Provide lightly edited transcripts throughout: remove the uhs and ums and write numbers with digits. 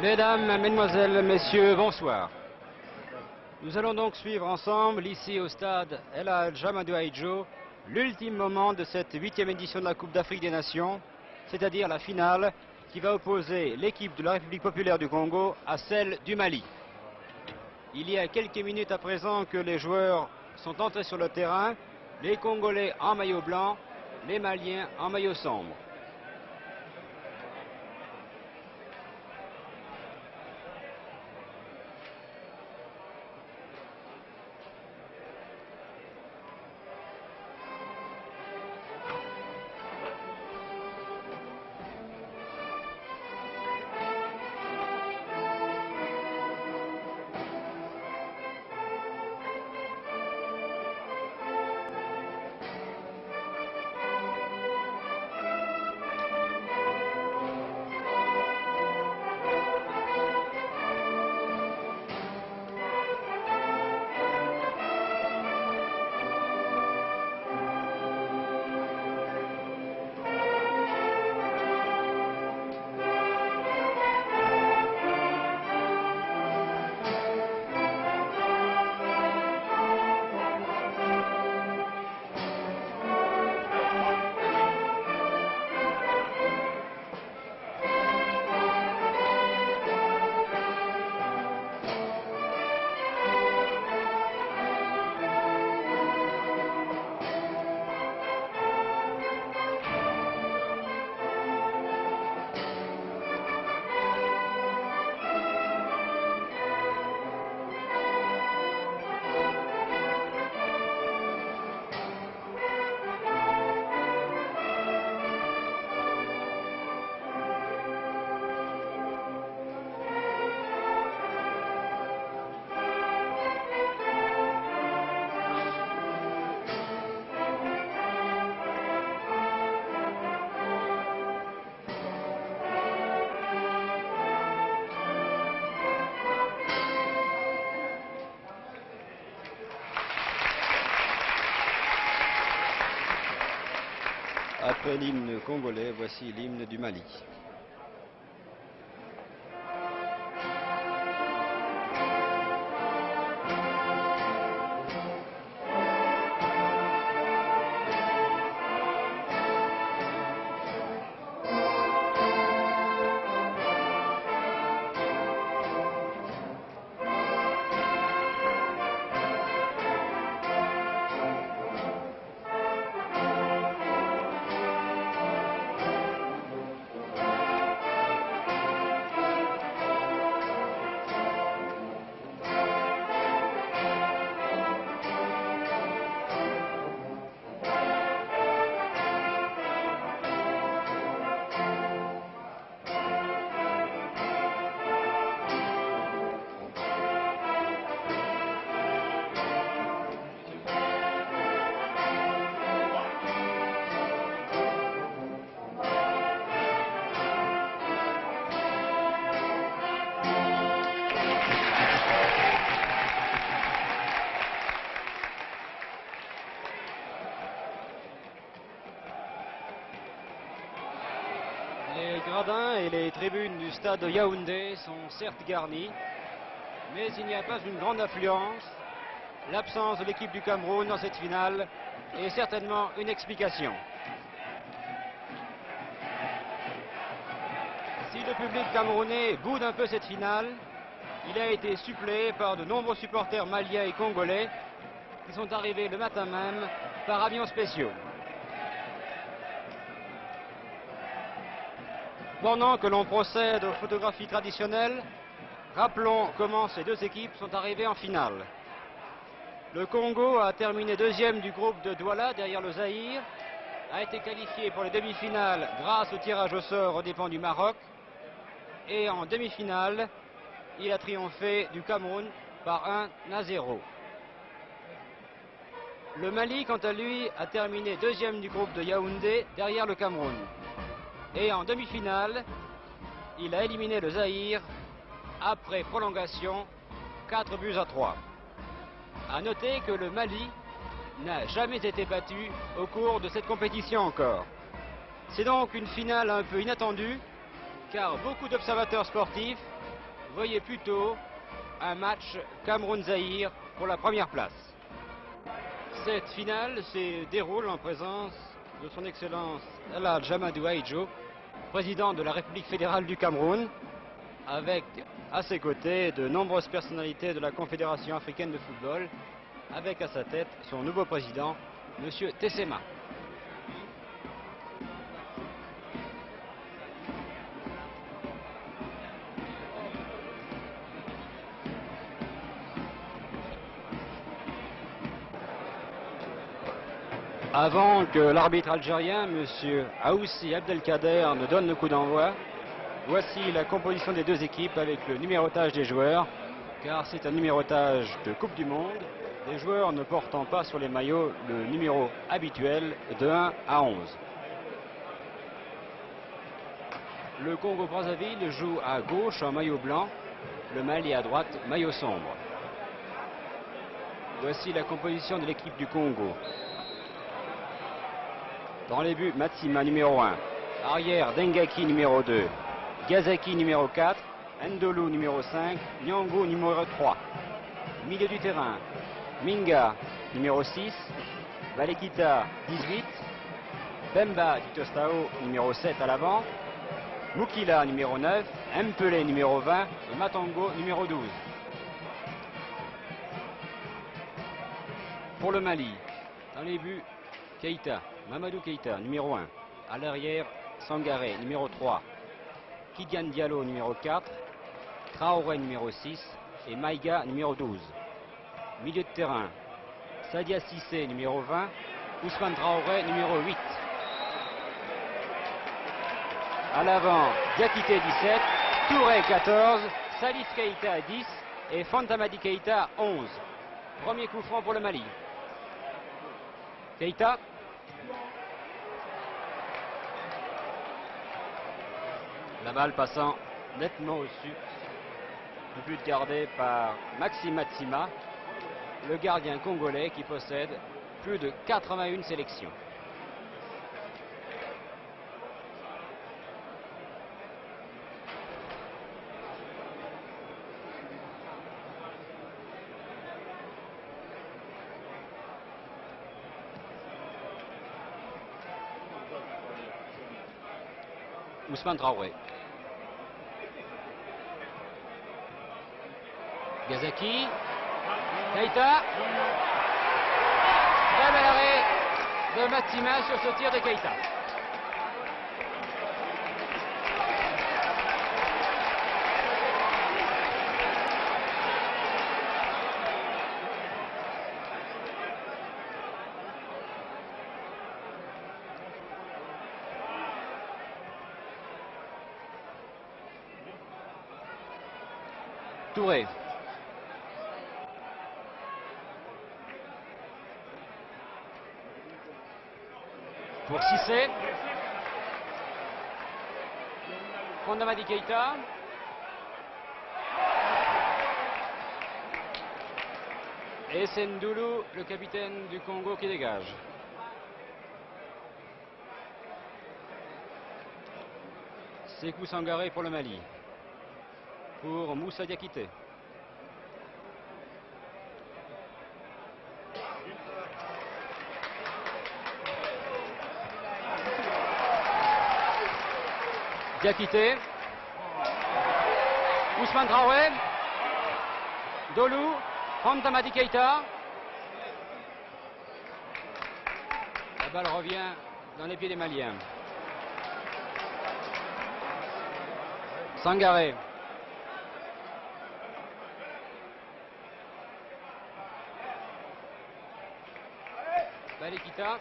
Mesdames, Mesdemoiselles, Messieurs, bonsoir. Nous allons donc suivre ensemble, ici au stade El Hadj Amadou Ahidjo, l'ultime moment de cette 8e édition de la Coupe d'Afrique des Nations, c'est-à-dire la finale qui va opposer l'équipe de la République populaire du Congo à celle du Mali. Il y a quelques minutes à présent que les joueurs sont entrés sur le terrain, les Congolais en maillot blanc, les Maliens en maillot sombre. Après l'hymne congolais, voici l'hymne du Mali. Les gradins et les tribunes du stade de Yaoundé sont certes garnis, mais il n'y a pas une grande affluence. L'absence de l'équipe du Cameroun dans cette finale est certainement une explication. Si le public camerounais boude un peu cette finale, il a été suppléé par de nombreux supporters maliens et congolais qui sont arrivés le matin même par avions spéciaux. Pendant que l'on procède aux photographies traditionnelles, rappelons comment ces deux équipes sont arrivées en finale. Le Congo a terminé deuxième du groupe de Douala derrière le Zaïre, a été qualifié pour les demi-finales grâce au tirage au sort aux dépens du Maroc, et en demi-finale, il a triomphé du Cameroun par 1-0. Le Mali, quant à lui, a terminé deuxième du groupe de Yaoundé derrière le Cameroun. Et en demi-finale, il a éliminé le Zaïre après prolongation 4-3. A noter que le Mali n'a jamais été battu au cours de cette compétition encore. C'est donc une finale un peu inattendue, car beaucoup d'observateurs sportifs voyait plutôt un match Cameroun-Zaïre pour la première place. Cette finale se déroule en présence de son Excellence El Hadj Amadou Ahidjo, président de la République fédérale du Cameroun, avec à ses côtés de nombreuses personnalités de la Confédération africaine de football, avec à sa tête son nouveau président, M. Tessema. Avant que l'arbitre algérien, M. Aoussi Abdelkader, ne donne le coup d'envoi, voici la composition des deux équipes avec le numérotage des joueurs, car c'est un numérotage de Coupe du Monde, les joueurs ne portant pas sur les maillots le numéro habituel de 1 à 11. Le Congo-Brazzaville joue à gauche en maillot blanc, le Mali à droite maillot sombre. Voici la composition de l'équipe du Congo. Dans les buts, Matsima numéro 1, arrière Dengaki numéro 2, Gazaki numéro 4, Ndolo numéro 5, Nyongo numéro 3. Milieu du terrain, Minga numéro 6, Balekita 18, Bemba Ditostao numéro 7 à l'avant, Mukila numéro 9, Mpele numéro 20 et Matango numéro 12. Pour le Mali, dans les buts, Keïta, Mamadou Keïta, numéro 1. À l'arrière, Sangaré, numéro 3. Kidian Diallo, numéro 4. Traoré, numéro 6. Et Maïga, numéro 12. Milieu de terrain, Sadia Sissé, numéro 20. Ousmane Traoré, numéro 8. À l'avant, Diakité, 17. Touré, 14. Salif Keïta, 10. Et Fantamadi Keïta, 11. Premier coup franc pour le Mali. Keïta. La balle passant nettement au-dessus. Le but gardé par Maxime Matsima, le gardien congolais qui possède plus de 81 sélections. Ousmane Traoré. Gazaki. Keïta. Très bel arrêt de Matsima sur ce tir de Keïta. Touré. Pour Cissé. Fondamadi Keïta. Et c'est Ndolo, le capitaine du Congo, qui dégage. Sékou Sangaré pour le Mali. Pour Moussa Diakité. Diakité. Ousmane Traoré. Dolou. Fantamadi Keïta. La balle revient dans les pieds des Maliens. Sangaré. Balekita.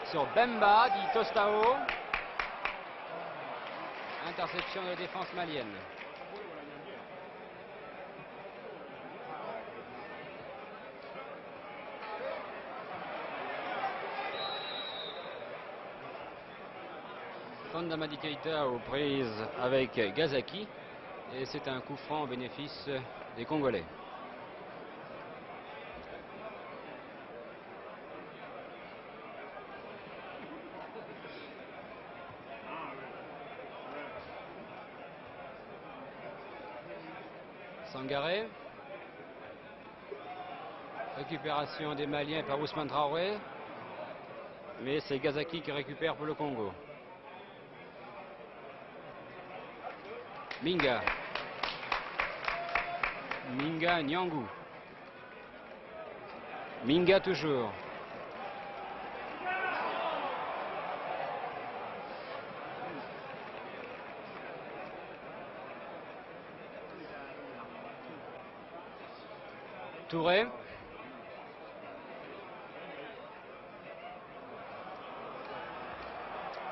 Sur Bemba, dit Tostao. Interception de la défense malienne. Fondamadi Keïta aux prises avec Gazaki. Et c'est un coup franc au bénéfice des Congolais. Sangaré. Récupération des Maliens par Ousmane Traoré. Mais c'est Gazaki qui récupère pour le Congo. Minga. Minga Nyangou. Minga toujours. Touré.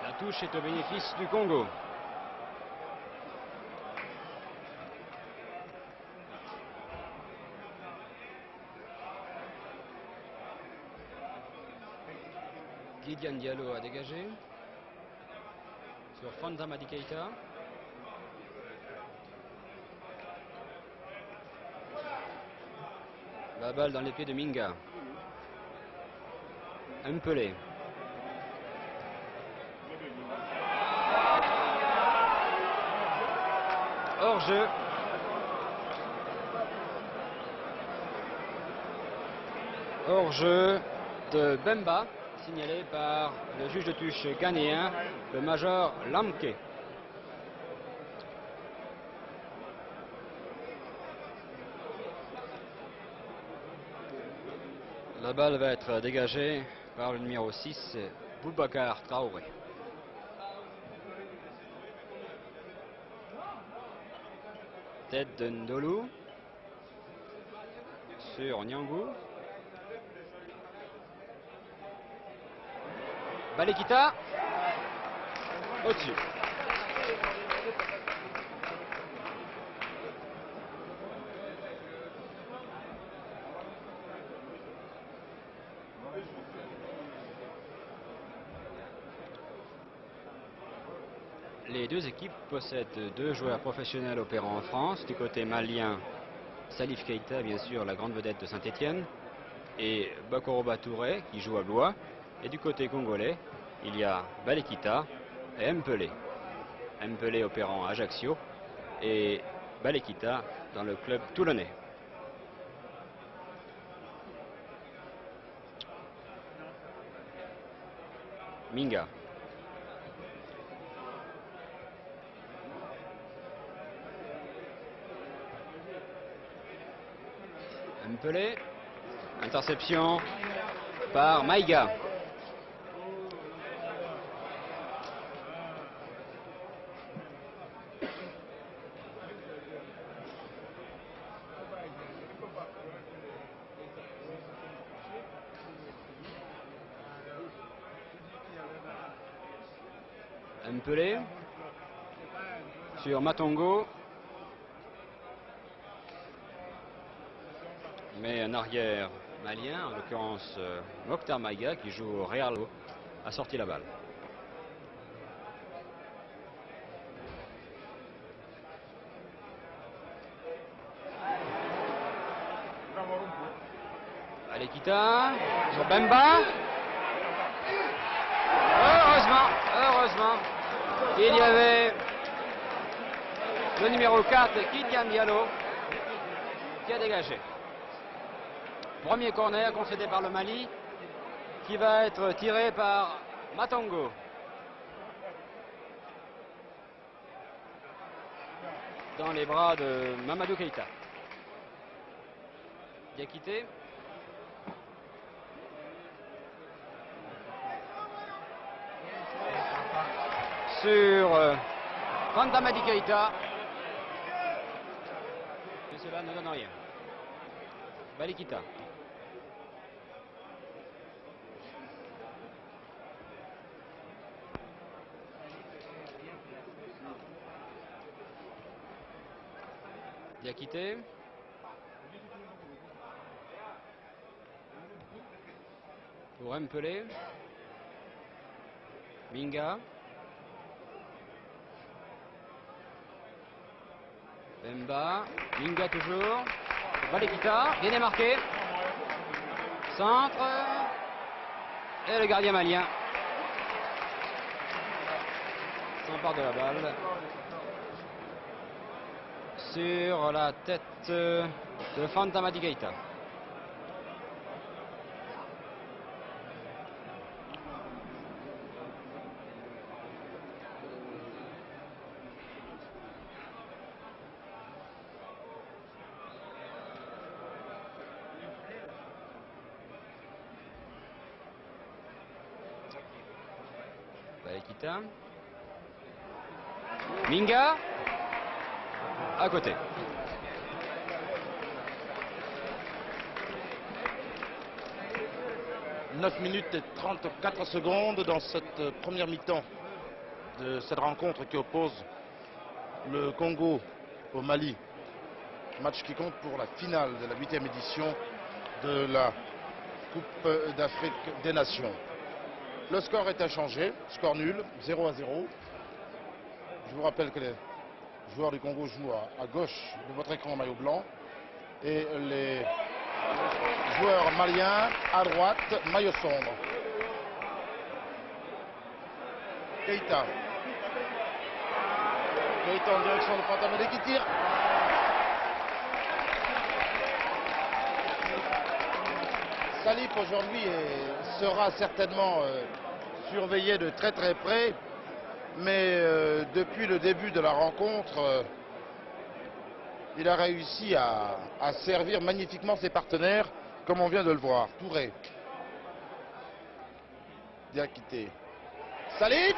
La touche est au bénéfice du Congo. Gideon Diallo a dégagé sur Fanta Madi Keita. La balle dans les pieds de Minga. Mpelé. Hors-jeu. Hors-jeu de Bemba, signalé par le juge de touche ghanéen, le major Lamke. La balle va être dégagée par le numéro 6, Boubacar Traoré. Tête de Ndolou sur Nyangou. Balekita au-dessus. Les deux équipes possèdent deux joueurs professionnels opérant en France. Du côté malien, Salif Keita, bien sûr, la grande vedette de Saint-Étienne, et Bakoroba Touré, qui joue à Blois. Et du côté congolais, il y a Balekita et Mpelé. Mpelé opérant à Ajaccio et Balekita dans le club toulonnais. Minga. Mpelé. Interception par Maïga. Mpelé sur Matongo, mais un arrière malien, en l'occurrence Mokhtar Maïga, qui joue au Real, a sorti la balle. Balekita sur Bemba. Heureusement, il y avait le numéro 4, Gideon Diallo, qui a dégagé. Premier corner concédé par le Mali, qui va être tiré par Matongo. Dans les bras de Mamadou Keita. Diakité. Sur Fanta Madi Keita. Mais cela ne donne rien. Balekita. Diakité. Pour Mpelé. Minga. Bemba. Minga toujours. Balekita. Bien démarqué. Centre. Et le gardien malien s'empare de la balle. sur la tête de Fantamadi Keita. Keita. Minga. À côté. « 9 minutes et 34 secondes dans cette première mi-temps de cette rencontre qui oppose le Congo au Mali. Match qui compte pour la finale de la 8e édition de la Coupe d'Afrique des Nations. Le score est inchangé, score nul, 0-0. Je vous rappelle que les joueurs du Congo jouent à gauche de votre écran en maillot blanc et les joueurs maliens à droite, maillot sombre. Keita. Keita en direction de Fantamadi qui tire. Salif aujourd'hui sera certainement surveillé de très très près, mais depuis le début de la rencontre, il a réussi à servir magnifiquement ses partenaires, comme on vient de le voir. Touré. Diakité. Salif.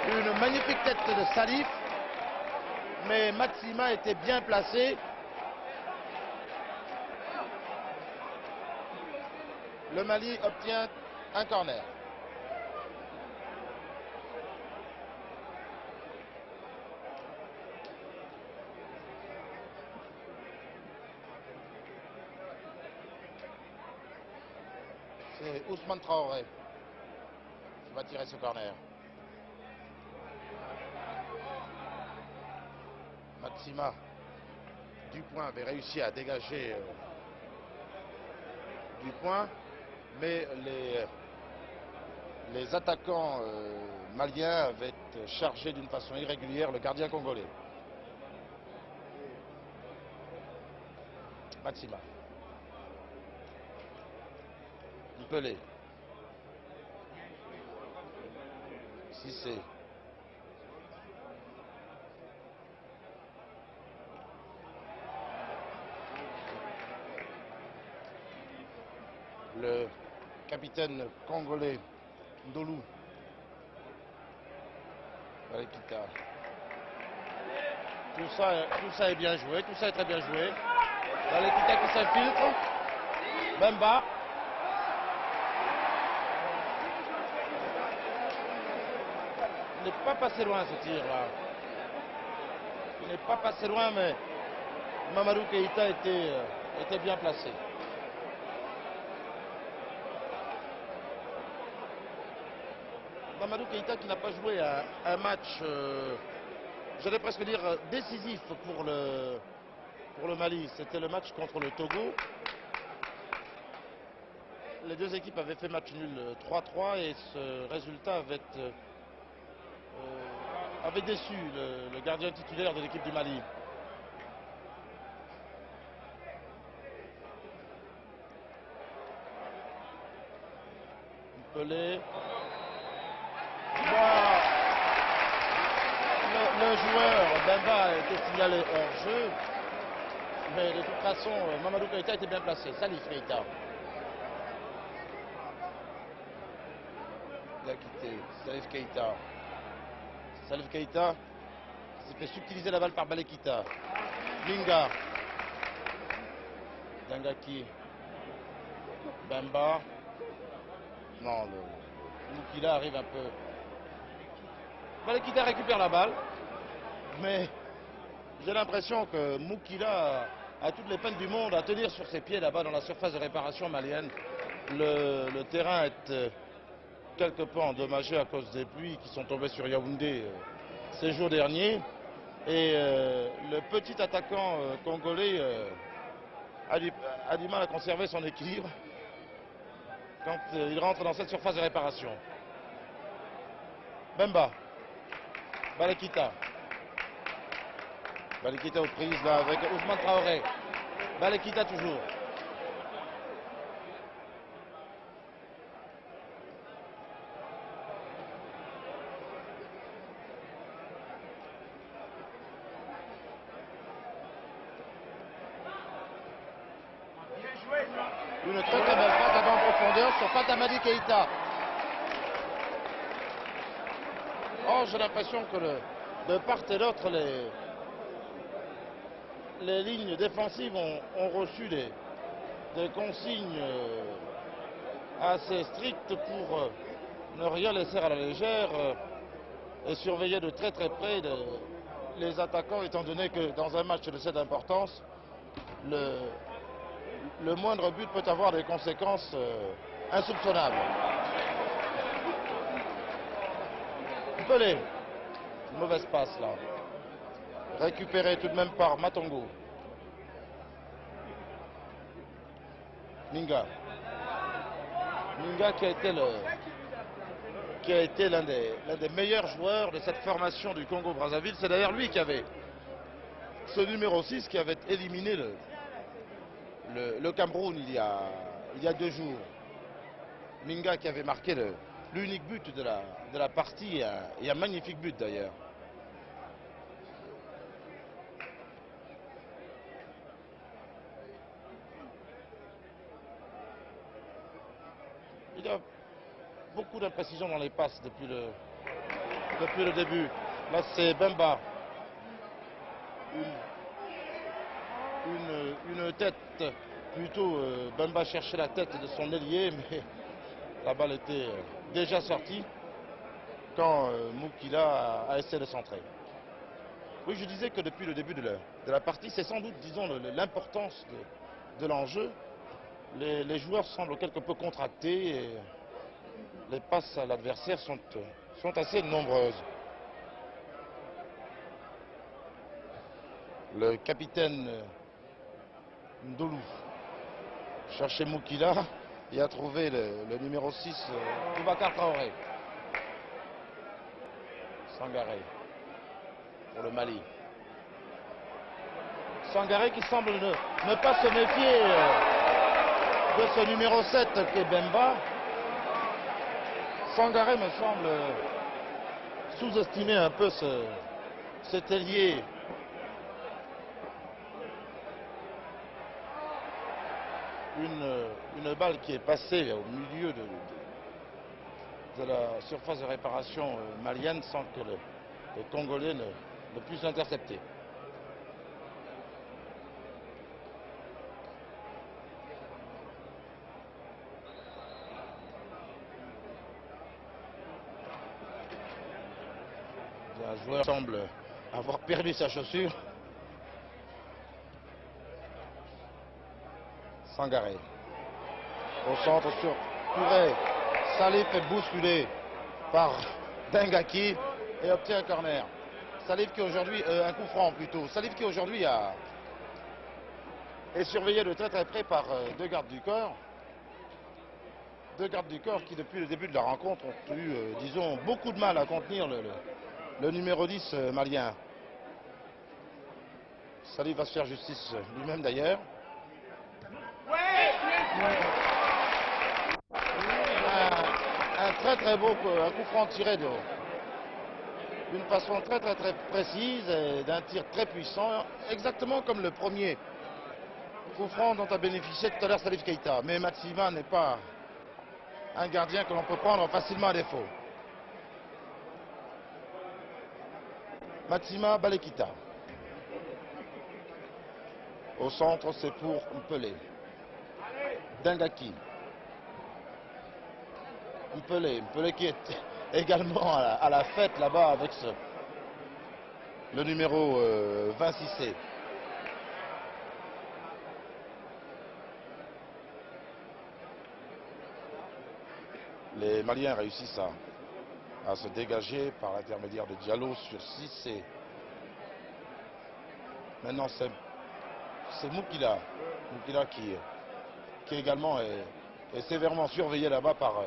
Une magnifique tête de Salif. Mais Maxima était bien placé. Le Mali obtient un corner. C'est Ousmane Traoré qui va tirer ce corner. Maxima Dupont avait réussi à dégager Dupont, mais les attaquants maliens avaient chargé d'une façon irrégulière le gardien congolais. Maxima. Pelé. Cissé. Le capitaine congolais Ndolou. Balekita. Tout ça est bien joué, tout ça est très bien joué. Balekita qui s'infiltre. Bemba. Il n'est pas passé loin ce tir là. Il n'est pas passé loin, mais Mamadou Keita était bien placé. Mamadou Keita qui n'a pas joué un match, j'allais presque dire décisif pour le Mali. C'était le match contre le Togo. Les deux équipes avaient fait match nul 3-3 et ce résultat avait déçu le gardien titulaire de l'équipe du Mali. Pelé. Le joueur Bemba a été signalé hors jeu, mais de toute façon Mamadou Keita était bien placé. Salif Keita. Il a quitté Salif Keita. Salif Keita s'est fait subtiliser la balle par Balekita. Minga. Dangaki. Bemba. Non, Moukila arrive un peu. Balekita récupère la balle, mais j'ai l'impression que Moukila a toutes les peines du monde à tenir sur ses pieds là-bas dans la surface de réparation malienne. Le terrain est quelque peu endommagé à cause des pluies qui sont tombées sur Yaoundé ces jours derniers. Et le petit attaquant congolais a du mal à conserver son équilibre quand il rentre dans cette surface de réparation. Bemba. Balekita. Balekita aux prises là avec Ousmane Traoré. Balekita toujours. Une très très belle passe avant en profondeur sur Fatamadi Keïta. Oh, j'ai l'impression que de part et d'autre, les lignes défensives ont reçu des consignes assez strictes pour ne rien laisser à la légère et surveiller de très très près les attaquants, étant donné que dans un match de cette importance, le moindre but peut avoir des conséquences insoupçonnables. Pelé, une mauvaise passe là. Récupéré tout de même par Matongo. Minga. Minga qui a été l'un des meilleurs joueurs de cette formation du Congo-Brazzaville. C'est d'ailleurs lui qui avait ce numéro 6 qui avait éliminé le Cameroun il y a 2 jours. Minga qui avait marqué l'unique but de la partie et un magnifique but d'ailleurs. Il y a beaucoup d'imprécisions dans les passes depuis le début. Là c'est Bemba. Une tête plutôt. Bemba cherchait la tête de son ailier, mais la balle était déjà sortie quand Moukila a essayé de centrer. Oui, je disais que depuis le début de la partie, c'est sans doute, disons, l'importance de l'enjeu. Les joueurs semblent quelque peu contractés et les passes à l'adversaire sont assez nombreuses. Le capitaine Ndolou cherchait Moukila et a trouvé le numéro 6, Boubacar Traoré. Sangaré pour le Mali. Sangaré qui semble ne pas se méfier de ce numéro 7 qui est Bemba. Sangaré me semble sous-estimer un peu cet ailier. Une balle qui est passée au milieu de la surface de réparation malienne sans que les Congolais ne puissent l'intercepter. Un joueur semble avoir perdu sa chaussure. Sangaré. Au centre sur Touré. Salif est bousculé par Dengaki et obtient un corner. Salif qui aujourd'hui, un coup franc plutôt. Salif qui aujourd'hui est surveillé de très très près par deux gardes du corps. Deux gardes du corps qui depuis le début de la rencontre ont eu, disons, beaucoup de mal à contenir le numéro 10 malien. Salif va se faire justice lui-même d'ailleurs. Un très très beau un coup franc tiré d'une façon très très très précise et d'un tir très puissant, exactement comme le premier coup franc dont a bénéficié tout à l'heure Salif Keïta. Mais Matsima n'est pas un gardien que l'on peut prendre facilement à défaut. Matsima Balekita. Au centre, c'est pour Pelé. Dengaki. Pelé qui est également à la fête là-bas avec le numéro 26C. Les Maliens réussissent à se dégager par l'intermédiaire de Diallo sur 6C. Maintenant c'est Moukila. Moukila qui également est sévèrement surveillé là-bas par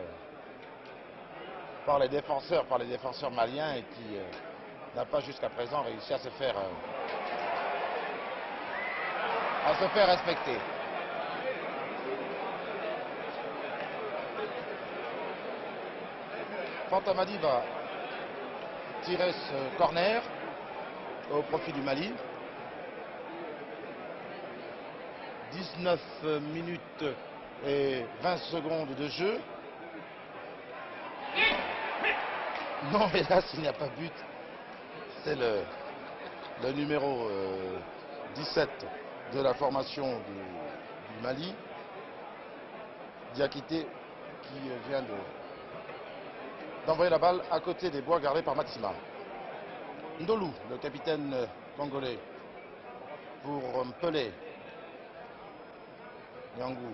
les défenseurs maliens et n'a pas jusqu'à présent réussi à se faire respecter. Fantamadi va tirer ce corner au profit du Mali. 19 minutes et 20 secondes de jeu. Non, hélas, il n'y a pas but. C'est le numéro 17 de la formation du Mali, Diakité, qui vient d'envoyer la balle à côté des bois gardés par Maxima. Ndolou, le capitaine congolais, pour Pelé. Nyangou.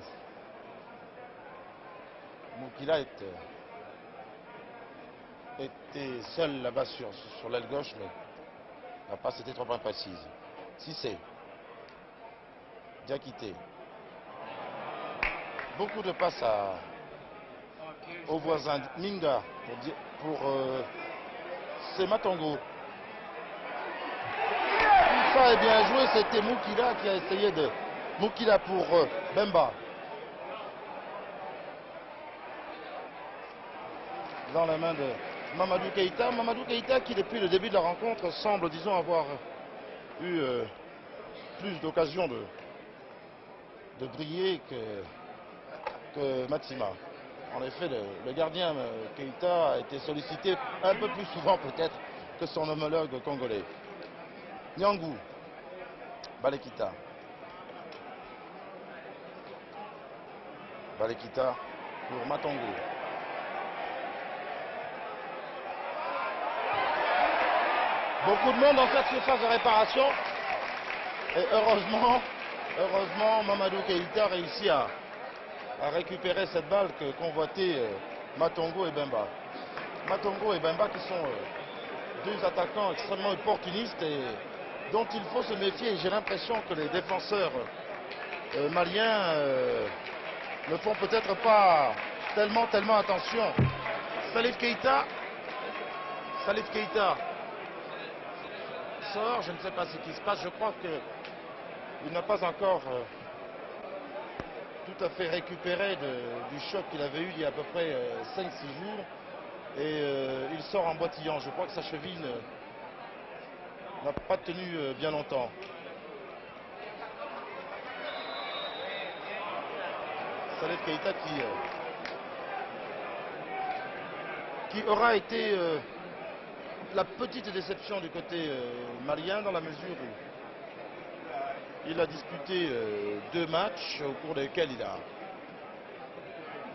Moukila était seul là-bas sur l'aile gauche, mais la passe était trop imprécise. Cissé. Diakité. Beaucoup de passes aux voisins. Minga pour c'est Matongo. Tout ça est bien joué, c'était Moukila qui a essayé de... Moukila pour Bemba. Dans la main de Mamadou Keïta. Mamadou Keïta qui depuis le début de la rencontre semble, disons, avoir eu plus d'occasions de briller que Maxima. En effet, le gardien Keïta a été sollicité un peu plus souvent peut-être que son homologue congolais. Nyangou. Balekita. Balekita pour Matongo. Beaucoup de monde dans cette surface de réparation. Et heureusement, Mamadou Keïta réussit à récupérer cette balle que convoitaient Matongo et Bemba. Matongo et Bemba qui sont deux attaquants extrêmement opportunistes et dont il faut se méfier. J'ai l'impression que les défenseurs maliens ne font peut-être pas tellement attention. Salif Keïta sort, je ne sais pas ce qui se passe, je crois qu'il n'a pas encore tout à fait récupéré du choc qu'il avait eu il y a à peu près 5-6 jours et il sort en boitillant. Je crois que sa cheville n'a pas tenu bien longtemps. Salif Keïta qui aura été la petite déception du côté malien dans la mesure où il a disputé 2 matchs au cours desquels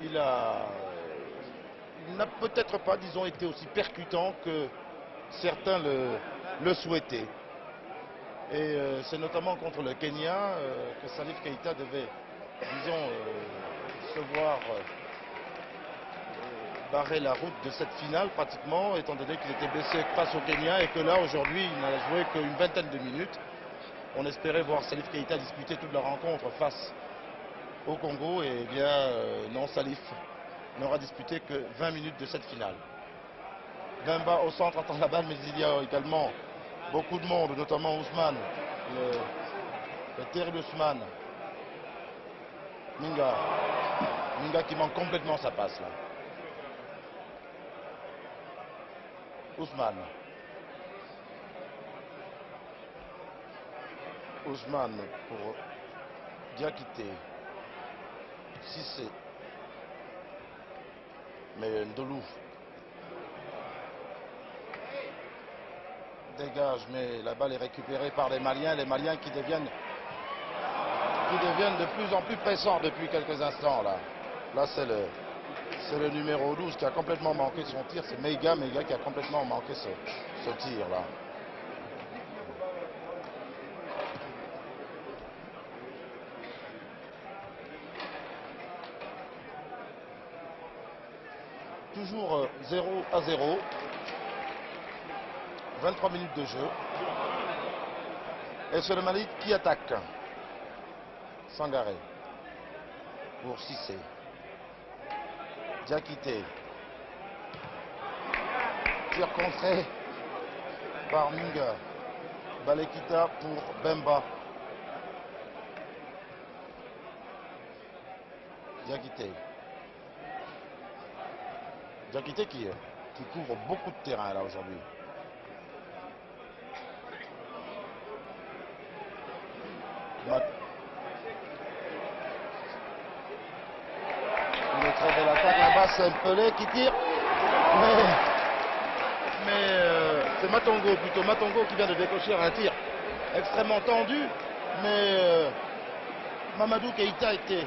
il n'a peut-être pas, disons, été aussi percutant que certains le souhaitaient. Et c'est notamment contre le Kenya que Salif Keïta devait, disons, se voir barrer la route de cette finale pratiquement, étant donné qu'il était blessé face au Kenya et que là aujourd'hui il n'a joué qu'une vingtaine de minutes. On espérait voir Salif Keïta disputer toute la rencontre face au Congo et bien non, Salif n'aura disputé que 20 minutes de cette finale. Bemba au centre attend la balle, mais il y a également beaucoup de monde, notamment Ousmane, le terrible Ousmane. Minga qui manque complètement sa passe là. Ousmane pour Diakité. Cissé. Mais Ndolou dégage, mais la balle est récupérée par les Maliens qui deviennent de plus en plus pressants depuis quelques instants là. Là c'est le numéro 12 qui a complètement manqué son tir, c'est Meiga qui a complètement manqué ce tir là. Toujours 0-0. 23 minutes de jeu. Et c'est le Mali qui attaque. Sangaré. Pour Cissé. Diakité. Tir contré par Minga. Balekita pour Bemba. Diakité. Diakité qui couvre beaucoup de terrain là aujourd'hui. Il est très belle attaque là-bas, c'est Pelé qui tire. Mais c'est Matongo plutôt. Matongo qui vient de décocher un tir extrêmement tendu. Mais Mamadou Keïta était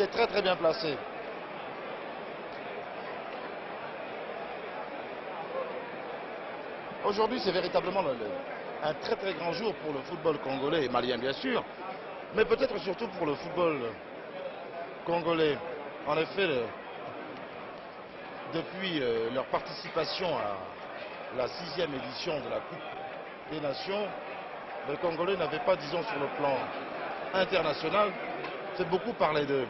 très très bien placé. Aujourd'hui, c'est véritablement un très très grand jour pour le football congolais et malien bien sûr, mais peut-être surtout pour le football congolais. En effet, depuis leur participation à la 6e édition de la Coupe des Nations, les Congolais n'avaient pas, disons, sur le plan international, fait beaucoup parler d'eux.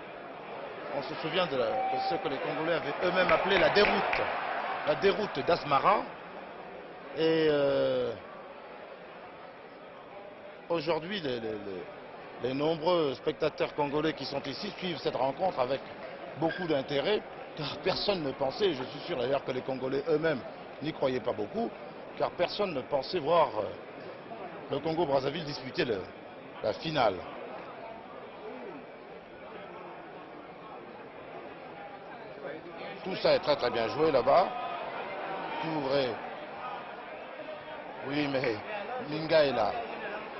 On se souvient de ce que les Congolais avaient eux-mêmes appelé la déroute d'Asmara. Et aujourd'hui, les nombreux spectateurs congolais qui sont ici suivent cette rencontre avec beaucoup d'intérêt, car personne ne pensait, et je suis sûr d'ailleurs que les Congolais eux-mêmes n'y croyaient pas beaucoup, car personne ne pensait voir le Congo-Brazzaville disputer la finale. Tout ça est très très bien joué là-bas. Touré. Oui, mais Minga est là.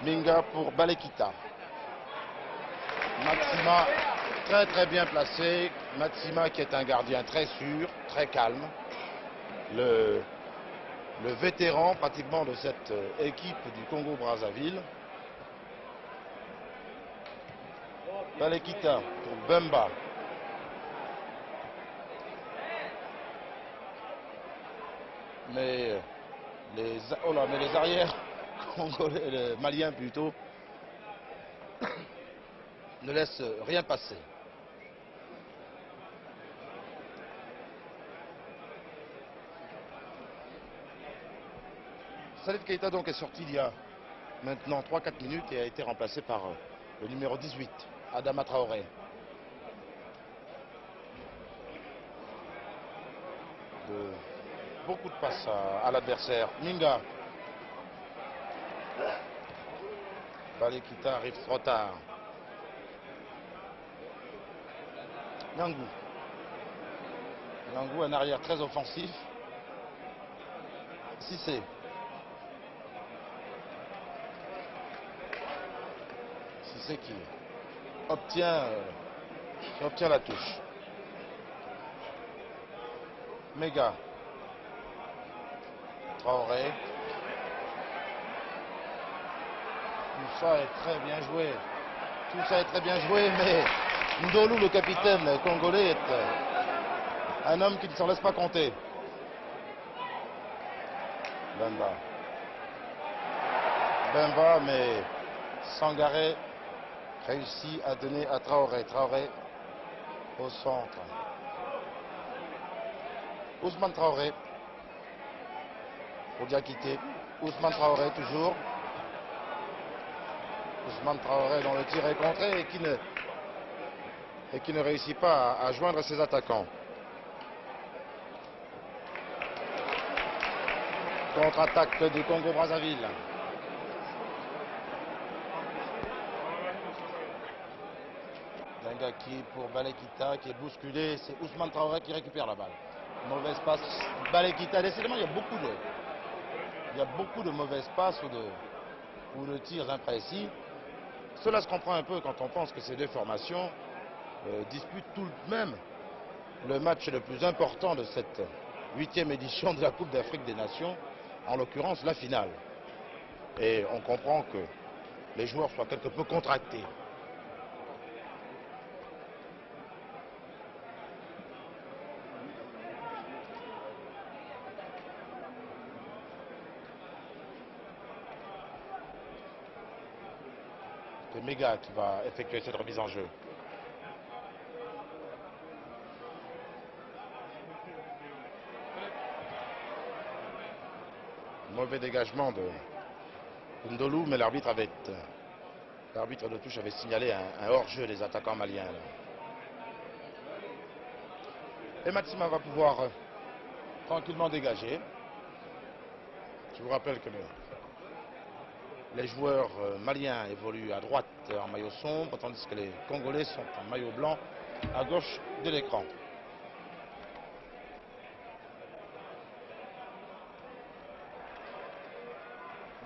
Minga pour Balekita. Maxima très très bien placé. Maxima qui est un gardien très sûr, très calme. Le vétéran pratiquement de cette équipe du Congo-Brazzaville. Balekita pour Bemba. Mais les arrières congolais, les maliens plutôt, ne laissent rien passer. Salif Keïta donc est sorti il y a maintenant 3-4 minutes et a été remplacé par le numéro 18, Adama Traoré. Beaucoup de passes à l'adversaire. Minga. Balekita arrive trop tard. Nyangou. Nyangou, un arrière très offensif. Cissé. Cissé qui obtient la touche. Méga. Traoré. Tout ça est très bien joué. Tout ça est très bien joué, mais Ndolou, le capitaine congolais, est un homme qui ne s'en laisse pas compter. Bemba, mais Sangaré réussit à donner à Traoré. Traoré au centre. Ousmane Traoré. Pour Diakité. Ousmane Traoré toujours. Ousmane Traoré dont le tir est contré et qui ne réussit pas à joindre ses attaquants. Contre-attaque du Congo-Brazzaville. Dengaki pour Balekita qui est bousculé. C'est Ousmane Traoré qui récupère la balle. Mauvaise passe. Balekita. Décidément, il y a beaucoup de mauvaises passes ou de tirs imprécis. Cela se comprend un peu quand on pense que ces deux formations disputent tout de même le match le plus important de cette 8e édition de la Coupe d'Afrique des Nations, en l'occurrence la finale. Et on comprend que les joueurs soient quelque peu contractés. C'est Méga qui va effectuer cette remise en jeu. Mauvais dégagement de Ndolou, mais l'arbitre de touche avait signalé un hors-jeu des attaquants maliens. Là. Et Matsima va pouvoir tranquillement dégager. Je vous rappelle que les joueurs maliens évoluent à droite en maillot sombre, tandis que les Congolais sont en maillot blanc à gauche de l'écran.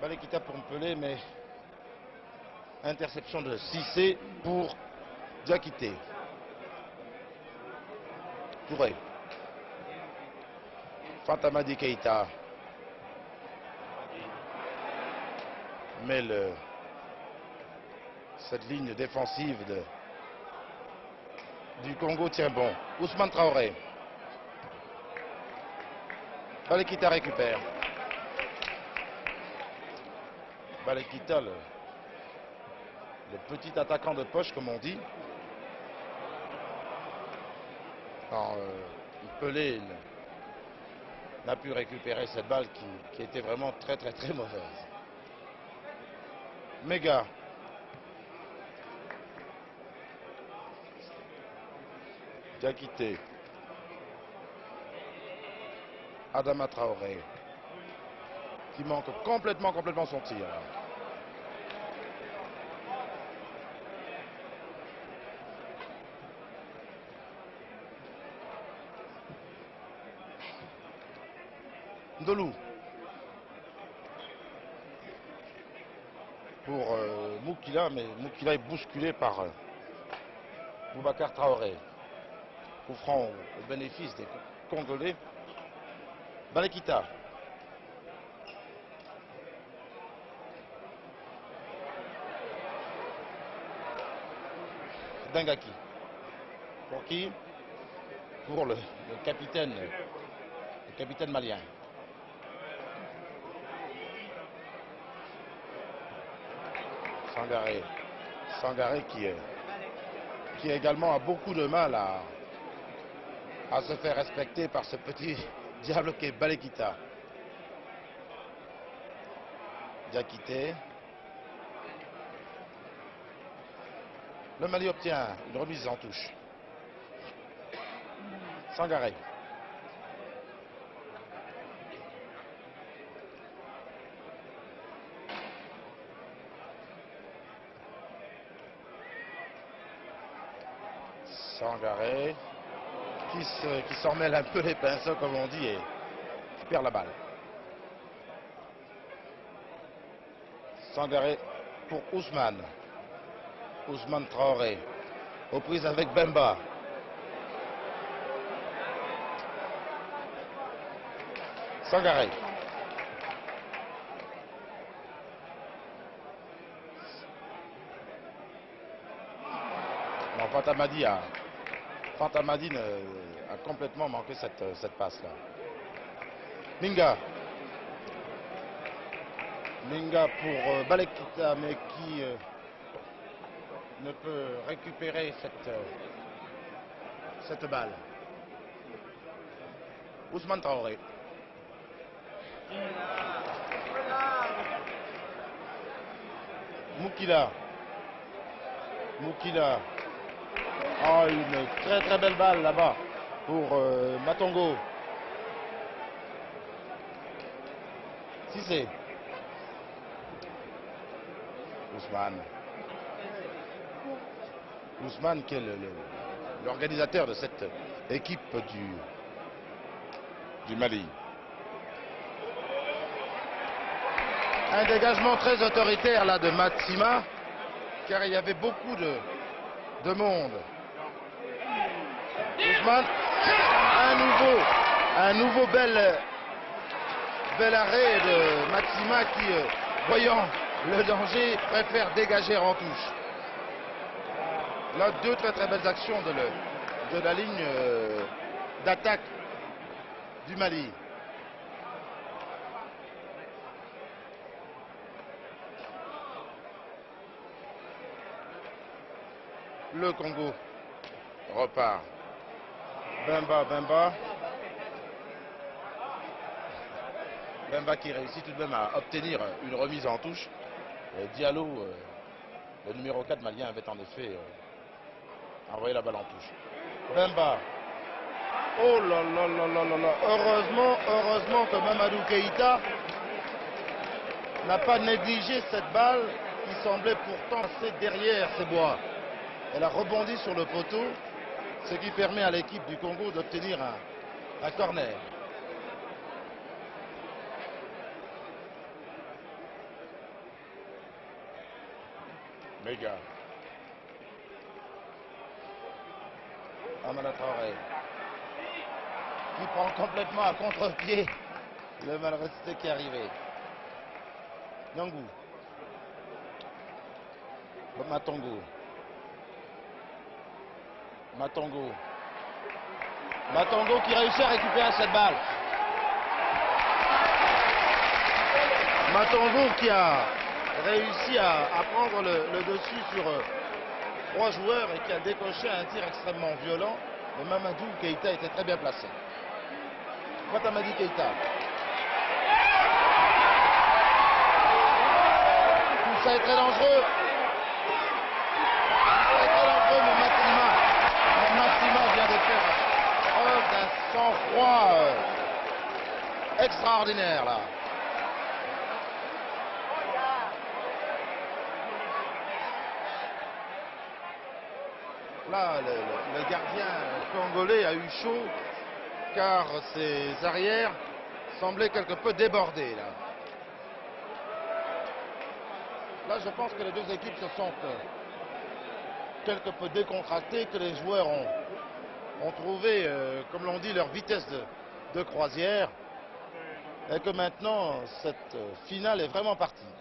Balekita pour Mpelé, mais interception de Cissé pour Diakité. Touré. Fantamadi Keita. Mais cette ligne défensive du Congo tient bon. Ousmane Traoré. Balekita récupère. Balekita, le petit attaquant de poche, comme on dit. Pelé n'a pu récupérer cette balle qui était vraiment très mauvaise. Méga. Diakité. Adama Traoré. Qui manque complètement son tir. Ndolou. Pour Moukila, mais Moukila est bousculé par Boubacar Traoré. Coup franc au bénéfice des Congolais. Balekita. Dingaki. Pour qui? Pour le capitaine malien. Sangaré qui également a beaucoup de mal à se faire respecter par ce petit diable qui est Balekita. Diakité. Le Mali obtient une remise en touche. Sangaré. Sangaré qui s'en mêle un peu les pinceaux comme on dit et qui perd la balle. Sangaré pour Ousmane. Ousmane Traoré aux prises avec Bemba. Sangaré. Non, Fantamadi a complètement manqué cette passe-là. Minga. Minga pour Balekita, mais qui ne peut récupérer cette balle. Ousmane Traoré. Moukila. Oh, une très belle balle là-bas pour Matongo. Cissé. Ousmane qui est l'organisateur de cette équipe du Mali. Un dégagement très autoritaire là de Matsima, car il y avait beaucoup de monde. Ousmane, un nouveau bel arrêt de Matsima qui, voyant le danger, préfère dégager en touche. Là, deux très belles actions de la ligne d'attaque du Mali. Le Congo repart. Bemba. Bemba qui réussit tout de même à obtenir une remise en touche. Diallo, le numéro 4 malien, avait en effet envoyé la balle en touche. Bemba. Oh là là là là là là. Heureusement que Mamadou Keïta n'a pas négligé cette balle qui semblait pourtant passer derrière ses bois. Elle a rebondi sur le poteau, ce qui permet à l'équipe du Congo d'obtenir un corner. Méga. Amala Traoré. Qui prend complètement à contre-pied le malresté qui est arrivé. Nyangou. Matongo. Matongo. Matongo qui réussit à récupérer cette balle. Matongo qui a réussi à prendre le dessus sur 3 joueurs et qui a décoché un tir extrêmement violent. Mais Mamadou Keïta était très bien placé. Matamadi Keïta. Tout ça est très dangereux. C'est très dangereux, mais Massima vient de faire preuve d'un sang-froid extraordinaire là. Là, le gardien congolais a eu chaud car ses arrières semblaient quelque peu débordés. Là, je pense que les deux équipes se sont quelque peu décontractées, que les joueurs ont trouvé, comme l'on dit, leur vitesse de croisière et que maintenant, cette finale est vraiment partie.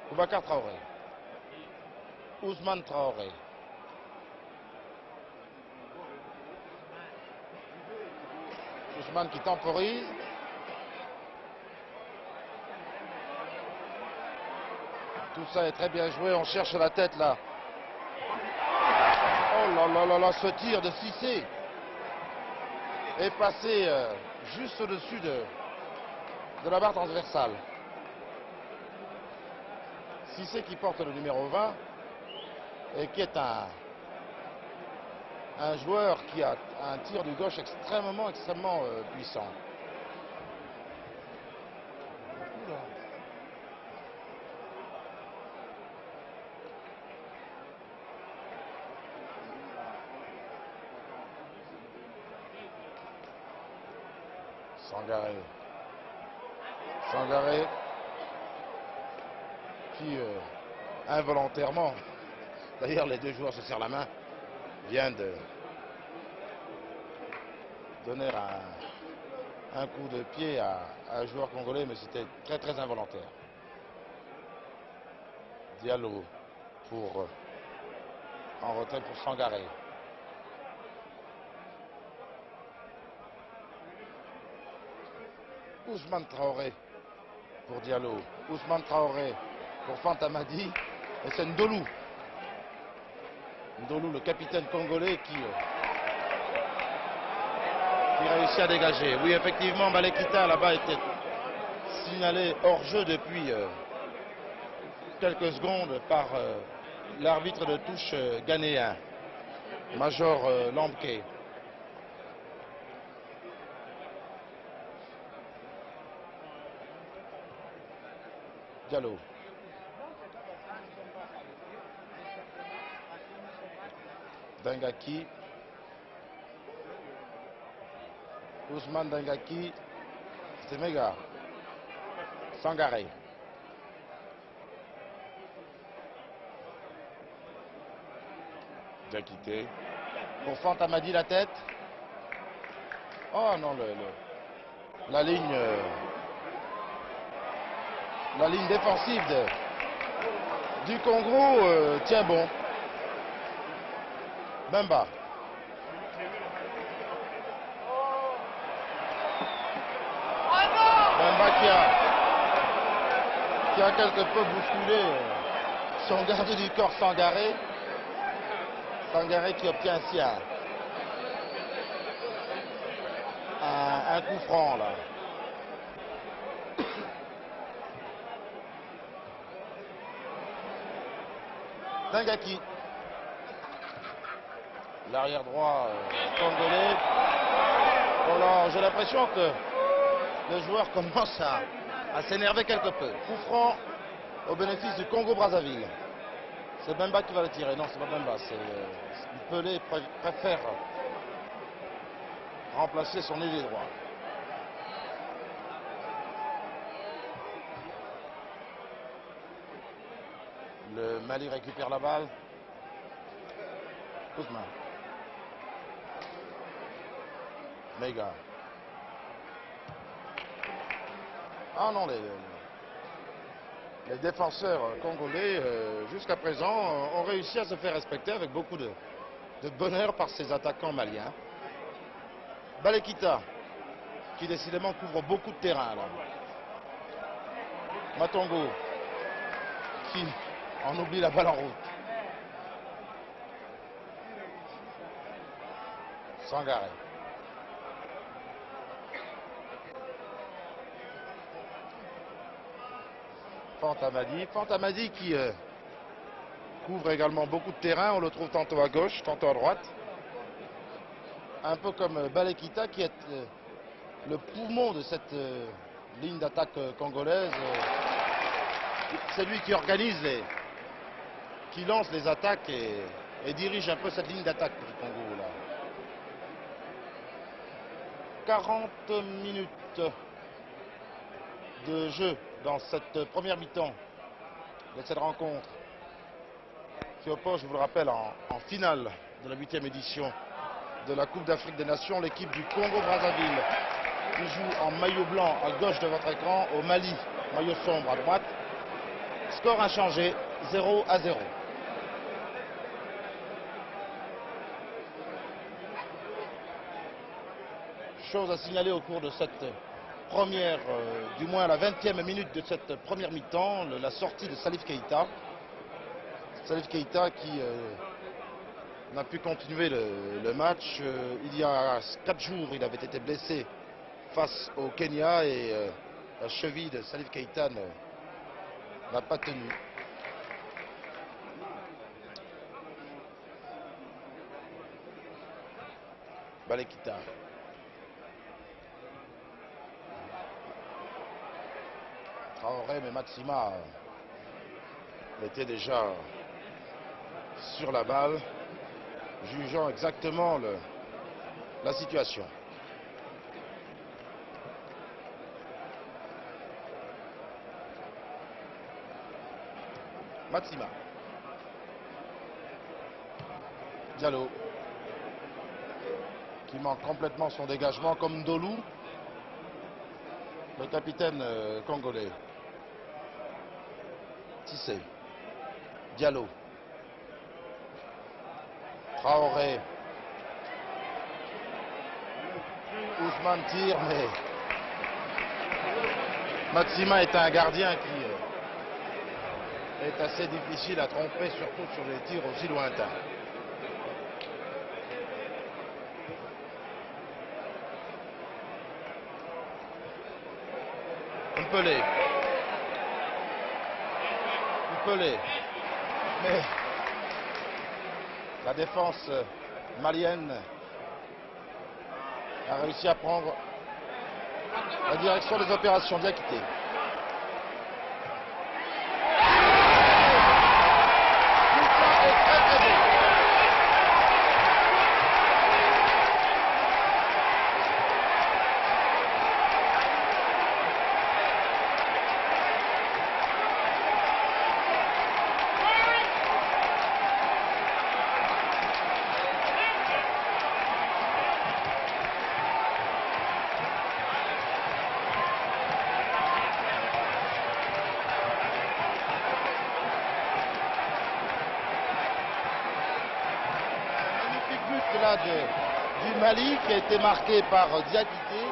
Boubacar Traoré. Ousmane Traoré. Ousmane qui temporise. Tout ça est très bien joué. On cherche la tête là. Oh là là là là, ce tir de Cissé est passé juste au-dessus de la barre transversale. Cissé qui porte le numéro 20. Et qui est un joueur qui a un tir du gauche extrêmement puissant. Sangaré qui involontairement, d'ailleurs les deux joueurs se serrent la main, vient de donner un coup de pied à un joueur congolais, mais c'était très involontaire. Diallo en retrait pour Sangaré. Ousmane Traoré pour Diallo. Ousmane Traoré pour Fantamadi. Et c'est Ndolou. Ndolou, le capitaine congolais qui réussit à dégager. Oui, effectivement, Balekita là-bas était signalé hors jeu depuis quelques secondes par l'arbitre de touche ghanéen, Major Lampke. Diallo. Dangaki. Ousmane Dangaki. C'est méga. Sangaré. Bien quitté. Pour Fantamadi la tête. Oh non, la ligne défensive du Congo tient bon. Bemba. Bemba qui a quelque peu bousculé son gardien du corps Sangaré. Sangaré qui obtient ainsi un coup franc là. Dingaki. L'arrière droit congolais. Oh là, j'ai l'impression que le joueur commence à s'énerver quelque peu. Coup franc au bénéfice du Congo-Brazzaville. C'est Bemba qui va le tirer. Non, c'est pas Bemba. Pelé préfère remplacer son ailier droit. Le Mali récupère la balle. Kouzma. Mega. Ah non, les défenseurs congolais, jusqu'à présent, ont réussi à se faire respecter avec beaucoup de bonheur par ces attaquants maliens. Balekita, qui décidément couvre beaucoup de terrain là. Matongo, qui en oublie la balle en route. Sangaré. Fantamadi qui couvre également beaucoup de terrain. On le trouve tantôt à gauche, tantôt à droite. Un peu comme Balekita qui est le poumon de cette ligne d'attaque congolaise. C'est lui qui organise qui lance les attaques et dirige un peu cette ligne d'attaque du Congo là. 40 minutes de jeu dans cette première mi-temps de cette rencontre qui oppose, je vous le rappelle, en finale de la 8e édition de la Coupe d'Afrique des Nations, l'équipe du Congo-Brazzaville qui joue en maillot blanc à gauche de votre écran, au Mali, maillot sombre à droite. Score inchangé, 0-0. Chose à signaler au cours de cette première, du moins la 20e minute de cette première mi-temps, la sortie de Salif Keita. Salif Keita qui n'a pu continuer le match. Il y a 4 jours, il avait été blessé face au Kenya et la cheville de Salif Keita n'a pas tenu. Balekita. Traoré, mais Maxima était déjà sur la balle, jugeant exactement la situation. Maxima. Diallo. Qui manque complètement son dégagement comme Ndolou, le capitaine congolais. Tissé. Diallo. Traoré. Ousmane tire, mais Maxima est un gardien qui est assez difficile à tromper, surtout sur les tirs aussi lointains. Pelé. Mais la défense malienne a réussi à prendre la direction des opérations. Bien quitté. Du Mali qui a été marqué par Diakité.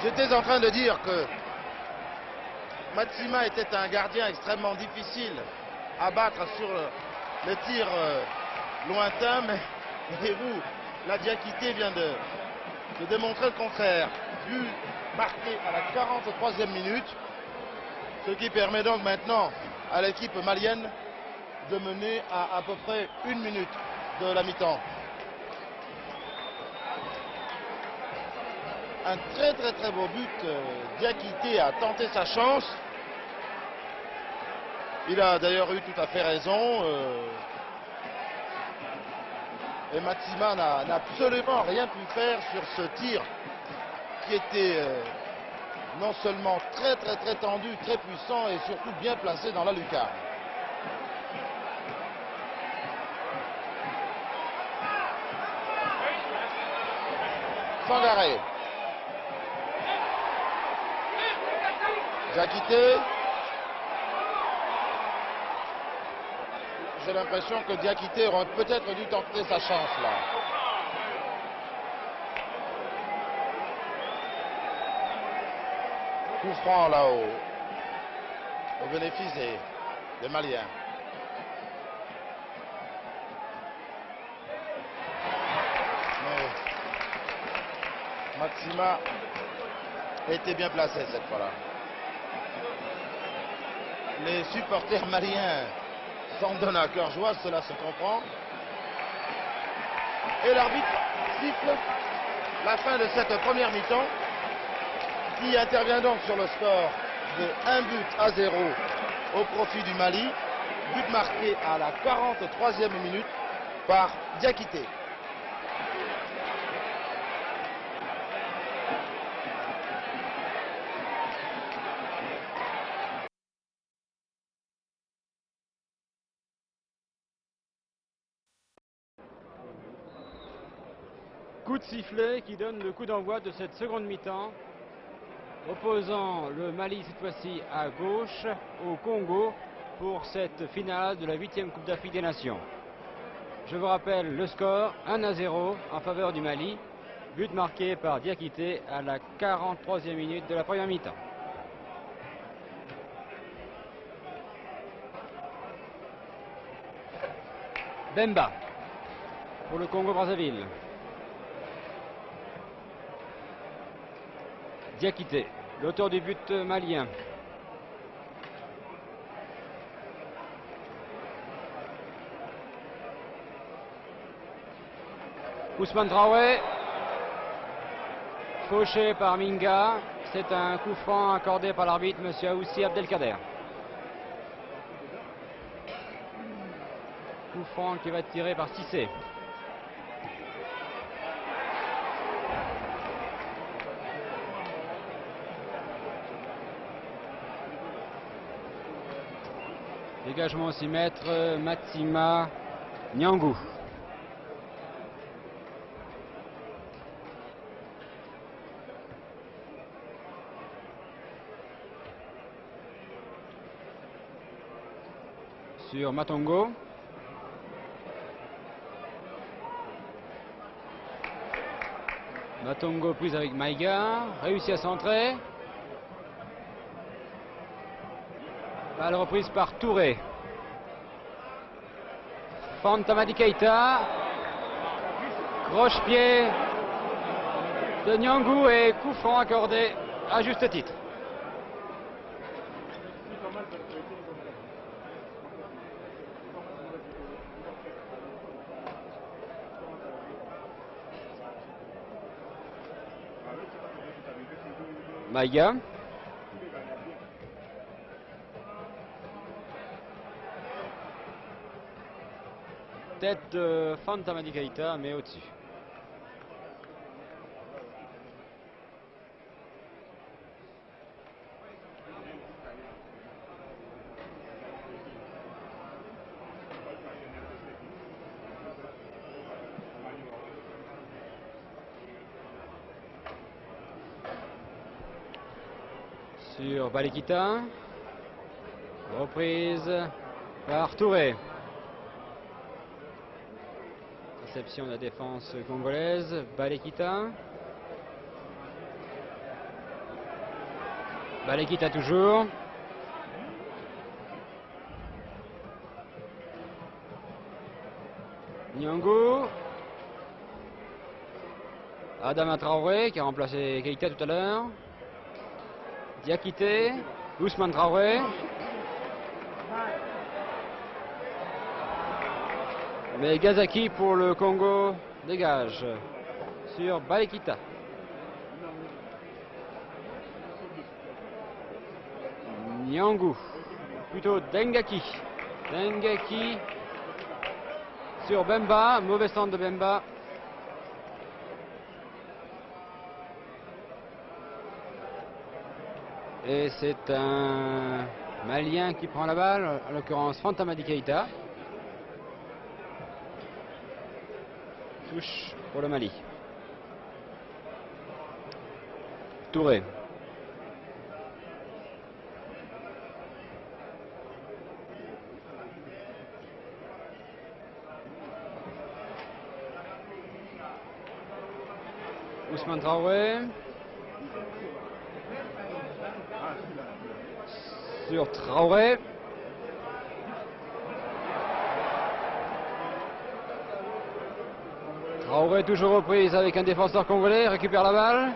J'étais en train de dire que Maxima était un gardien extrêmement difficile à battre sur les tirs lointains, mais vous, la Diakité vient de démontrer le contraire. But marqué à la 43e minute, ce qui permet donc maintenant à l'équipe malienne de mener à peu près 1 minute de la mi-temps. Un très beau but. Diakité a tenté sa chance. Il a d'ailleurs eu tout à fait raison. Et Matsima n'a absolument rien pu faire sur ce tir qui était non seulement très tendu, très puissant et surtout bien placé dans la lucarne. Sangaré. Diakité. J'ai l'impression que Diakité aurait peut-être dû tenter sa chance là. Coup franc là-haut, au bénéfice des Maliens. Mais Matsima était bien placé cette fois-là. Les supporters maliens s'en donnent à cœur joie, cela se comprend. Et l'arbitre siffle la fin de cette première mi-temps, qui intervient donc sur le score de 1-0 au profit du Mali. But marqué à la 43e minute par Diakité. Coup de sifflet qui donne le coup d'envoi de cette seconde mi-temps, opposant le Mali cette fois-ci à gauche au Congo pour cette finale de la 8e Coupe d'Afrique des Nations. Je vous rappelle le score 1-0 en faveur du Mali, but marqué par Diakité à la 43e minute de la première mi-temps. Bemba pour le Congo-Brazzaville. Diakité, l'auteur du but malien. Ousmane Traoré, fauché par Minga. C'est un coup franc accordé par l'arbitre, M. Aoussi Abdelkader. Coup franc qui va être tiré par Cissé. Dégagement au 6 mètres, Matsima, Nyangou. Sur Matongo. Matongo prise avec Maïga, réussit à centrer. Balle reprise par Touré. Fantamadi Keita. Croche-pied de Nyangou et coup franc accordé à juste titre. Maïga. Tête de Fantamadi Keita, mais au-dessus. Sur Balekita. Reprise par Touré. Réception de la défense congolaise. Balekita. Balekita toujours. Nyangou. Adama Traoré qui a remplacé Keita tout à l'heure. Diakité, Ousmane Traoré. Mais Gazaki pour le Congo dégage sur Balekita. Nyangou, plutôt Dengaki. Dengaki sur Bemba, mauvais centre de Bemba. Et c'est un Malien qui prend la balle, en l'occurrence Fantamadi Keita. Touche pour le Mali. Touré. Ousmane Traoré. Sur Traoré. Traoré toujours reprise avec un défenseur congolais, récupère la balle.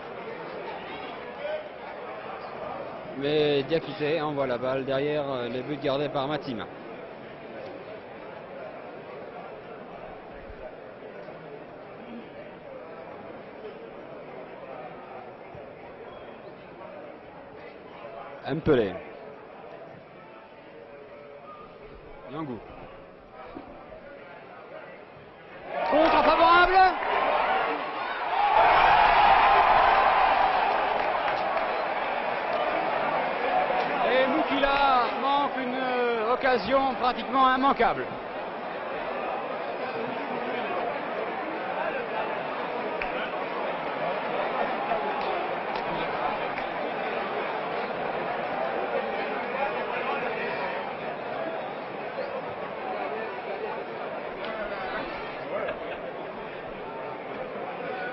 Mais Diakité envoie la balle derrière les buts gardés par Matima. Mpelé. Nyangou. Contre favorable. Et Moukila manque une occasion pratiquement immanquable.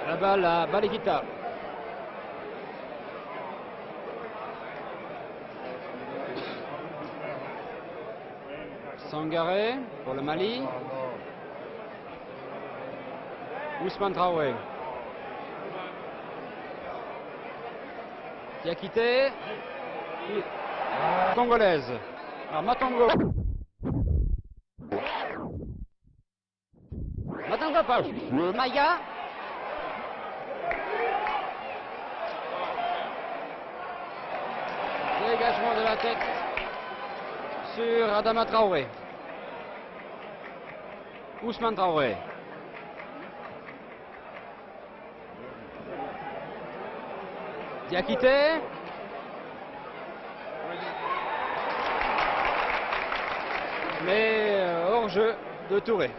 La balle à Balekita. Sangaré pour le Mali. Ousmane Traoré. Diakité. Congolaise. Alors Matongo. Matongo pas. Maya. Dégagement de la tête sur Adama Traoré. Ousmane Traoré. Diakité. Mais hors-jeu de Touré.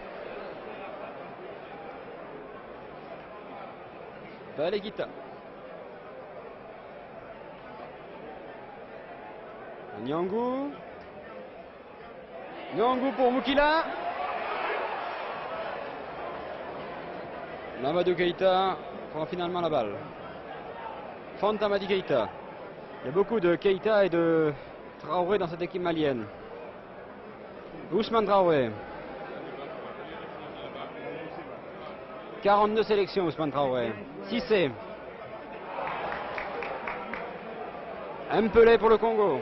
Balekita. Nyangou. Nyangou pour Moukila. Mamadou Keita prend finalement la balle. Fantamadi Keita. Il y a beaucoup de Keita et de Traoré dans cette équipe malienne. Ousmane Traoré. 42 sélections Ousmane Traoré. Cissé. Mpelé pour le Congo.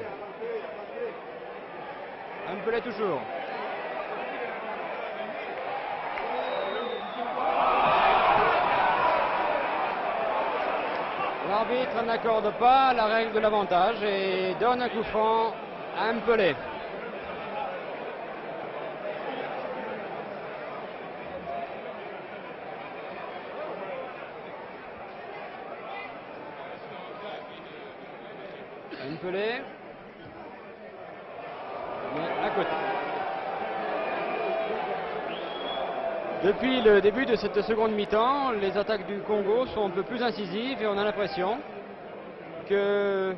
Mpelé toujours. L'arbitre n'accorde pas la règle de l'avantage et donne un coup franc à Mpelé. Mpelé. Mais à côté. Depuis le début de cette seconde mi-temps, les attaques du Congo sont un peu plus incisives et on a l'impression que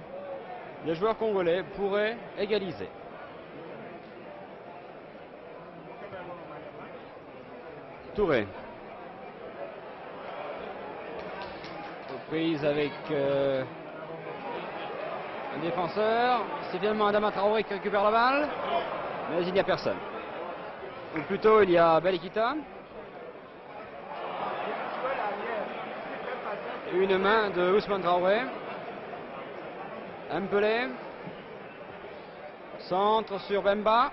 les joueurs congolais pourraient égaliser. Touré. Reprise avec un défenseur. C'est finalement Adama Traoré qui récupère la balle, mais il n'y a personne. Ou plutôt il y a Balekita. Une main de Ousmane Traoré. Mbele. Centre sur Bemba.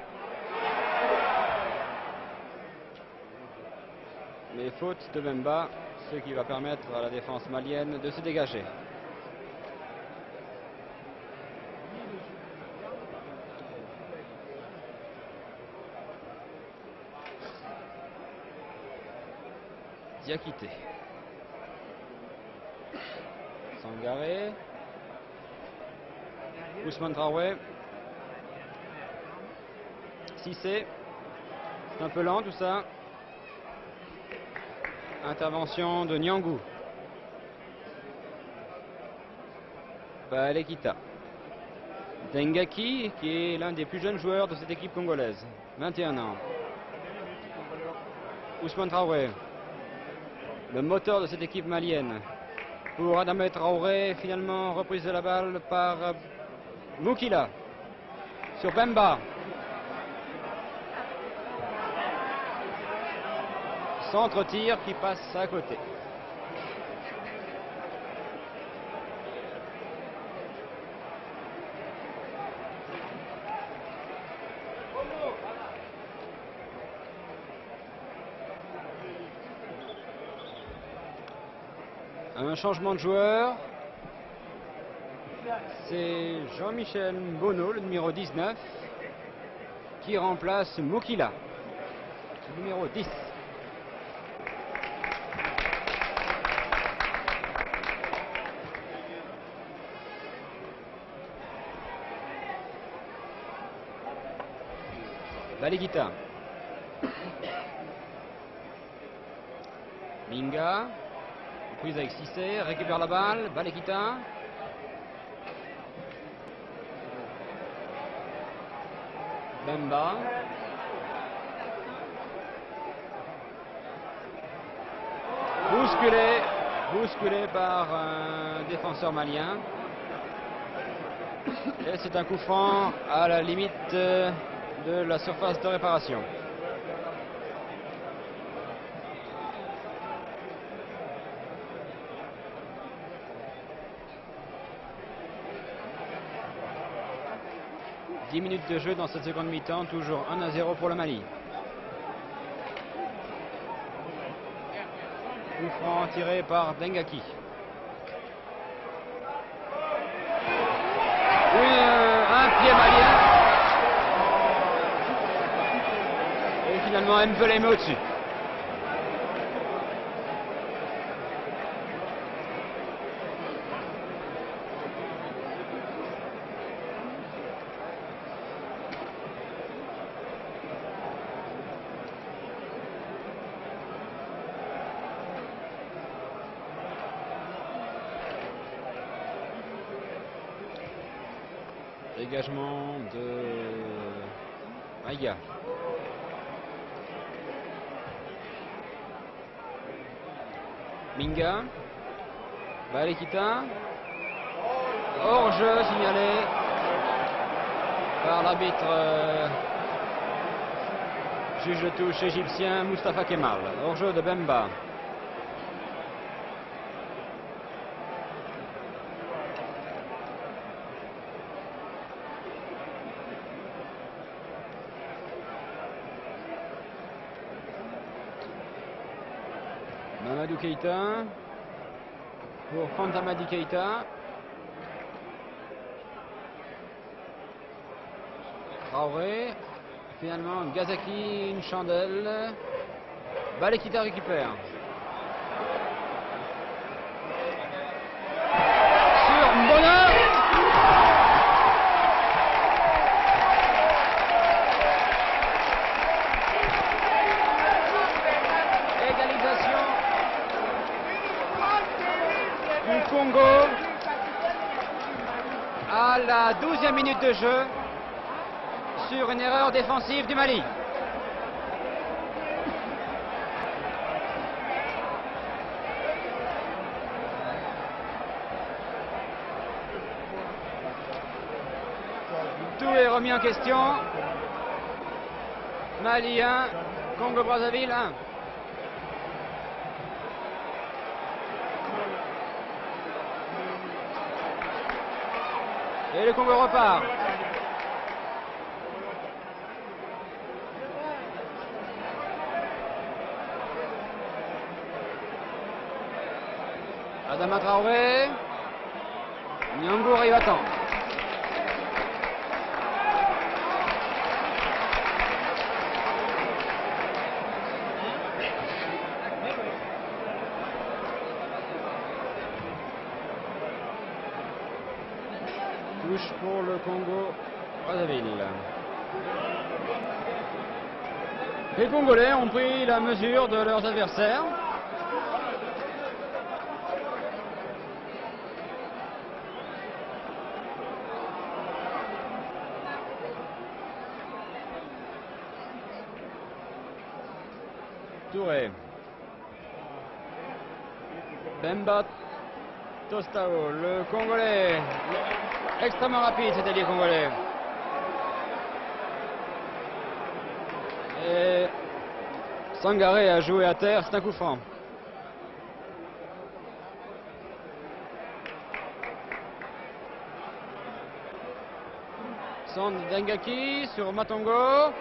Mais faute de Bemba, ce qui va permettre à la défense malienne de se dégager. Diakité. Sangaré. Ousmane Traoré. Cissé. C'est un peu lent tout ça. Intervention de Niangou. Balekita. Dengaki, qui est l'un des plus jeunes joueurs de cette équipe congolaise. 21 ans. Ousmane Traoré. Le moteur de cette équipe malienne. Pour Adama Traoré, finalement reprise de la balle par Moukila. Sur Bemba. Centre-tir qui passe à côté. Un changement de joueur. C'est Jean-Michel Bonneau, le numéro 19, qui remplace Moukila, le numéro 10. Balekita. Minga. Prise avec Cissé, récupère la balle. Balekita. Bemba. Bousculé par un défenseur malien. Et c'est un coup franc à la limite de la surface de réparation. « 10 minutes de jeu dans cette seconde mi-temps, toujours 1-0 pour le Mali. Coup franc tiré par Dengaki. Un pied malien. Et finalement Mbele met au-dessus. Dégagement de Aïga. Minga. Balekita. Hors-jeu signalé par l'arbitre juge de touche égyptien Moustapha Kemal. Hors-jeu de Bemba. Mamadou Keïta pour Fantamadi Keïta. Traoré. Finalement Gazaki, une chandelle. Balekita récupère. Sur Mbona. Égalisation du Congo à la 12e minute de jeu sur une erreur défensive du Mali. Tout est remis en question. Mali 1, Congo-Brazzaville 1. Et le Congo repart. Adama Traoré. Nyangou arrive à temps. Touche pour le Congo Brazzaville. Les Congolais ont pris la mesure de leurs adversaires. Touré. Bemba Tostao, le Congolais, extrêmement rapide cet allié congolais. Et Sangaré a joué à terre, c'est un coup franc. Son Dengaki sur Matongo.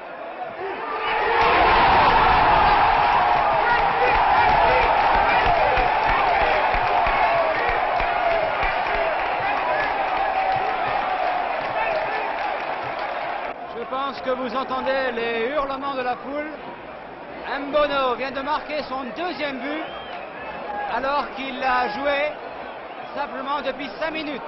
Je pense que vous entendez les hurlements de la foule. Mbono vient de marquer son deuxième but alors qu'il a joué simplement depuis 5 minutes.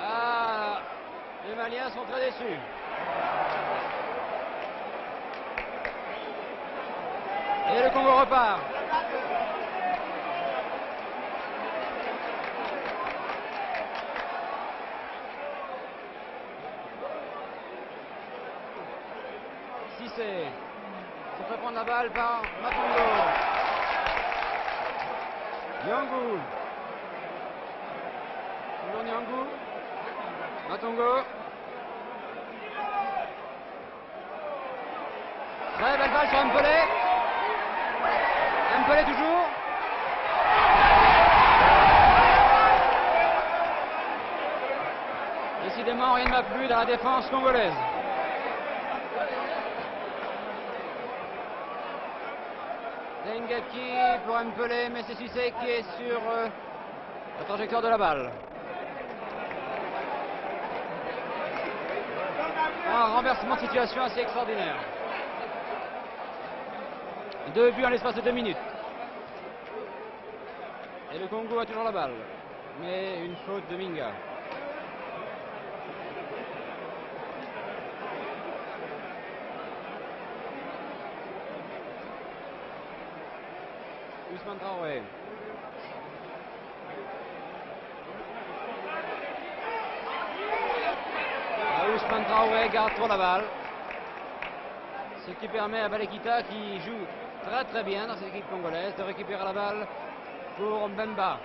Ah, les Maliens sont très déçus. Et le Congo repart. Cissé se fait prendre la balle par Matongo. Nyangou. Toujours Nyangou. Matongo. Très belle balle sur Mpelé. Mpelé toujours. Décidément, rien ne va plus dans la défense congolaise. Dengaki pour Mpelé, mais c'est Cissé qui est sur la trajectoire de la balle. Un renversement de situation assez extraordinaire. 2 buts en l'espace de 2 minutes. Et le Congo a toujours la balle. Mais une faute de Minga. Ousmane Traoré. Ousmane Traoré garde trop la balle. Ce qui permet à Balekita, qui joue très très bien dans cette équipe congolaise, de récupérer la balle pour Mbemba.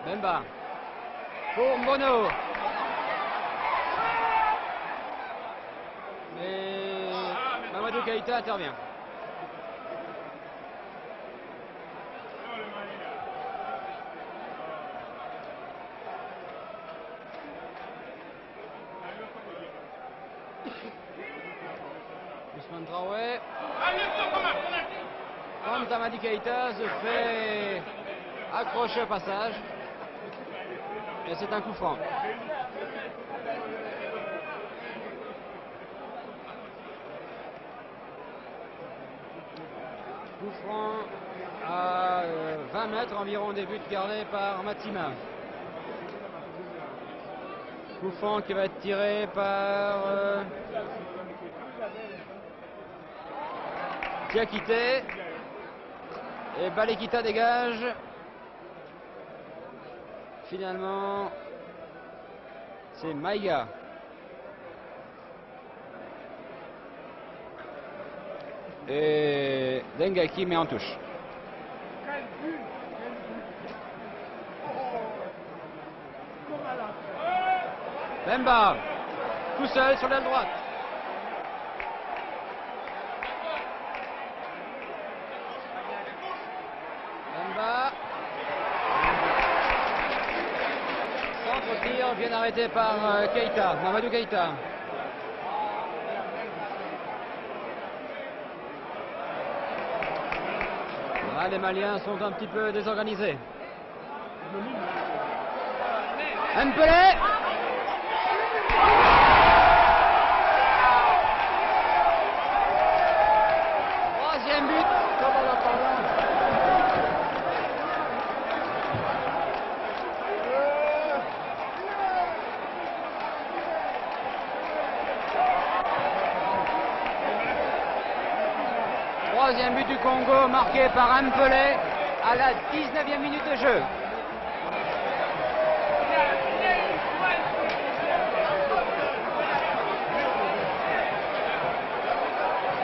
Mbemba pour Mbono. Mais Mamadou Keïta intervient. Ousmane Traoré. Quand Amadi Keïta se fait accrocher au passage. Et c'est un coup franc. Coup franc à 20 mètres environ des buts gardés par Matima. Coup franc qui va être tiré par Diakité. Et Balekita dégage. Finalement, c'est Maïga. Et Dengaki met en touche. Bemba, tout seul sur l'aile droite. faute bien arrêtée par Keita, Mamadou Keita. Ah, les Maliens sont un petit peu désorganisés. Mpelé. Troisième but. Troisième but du Congo marqué par Mpelé à la 19e minute de jeu.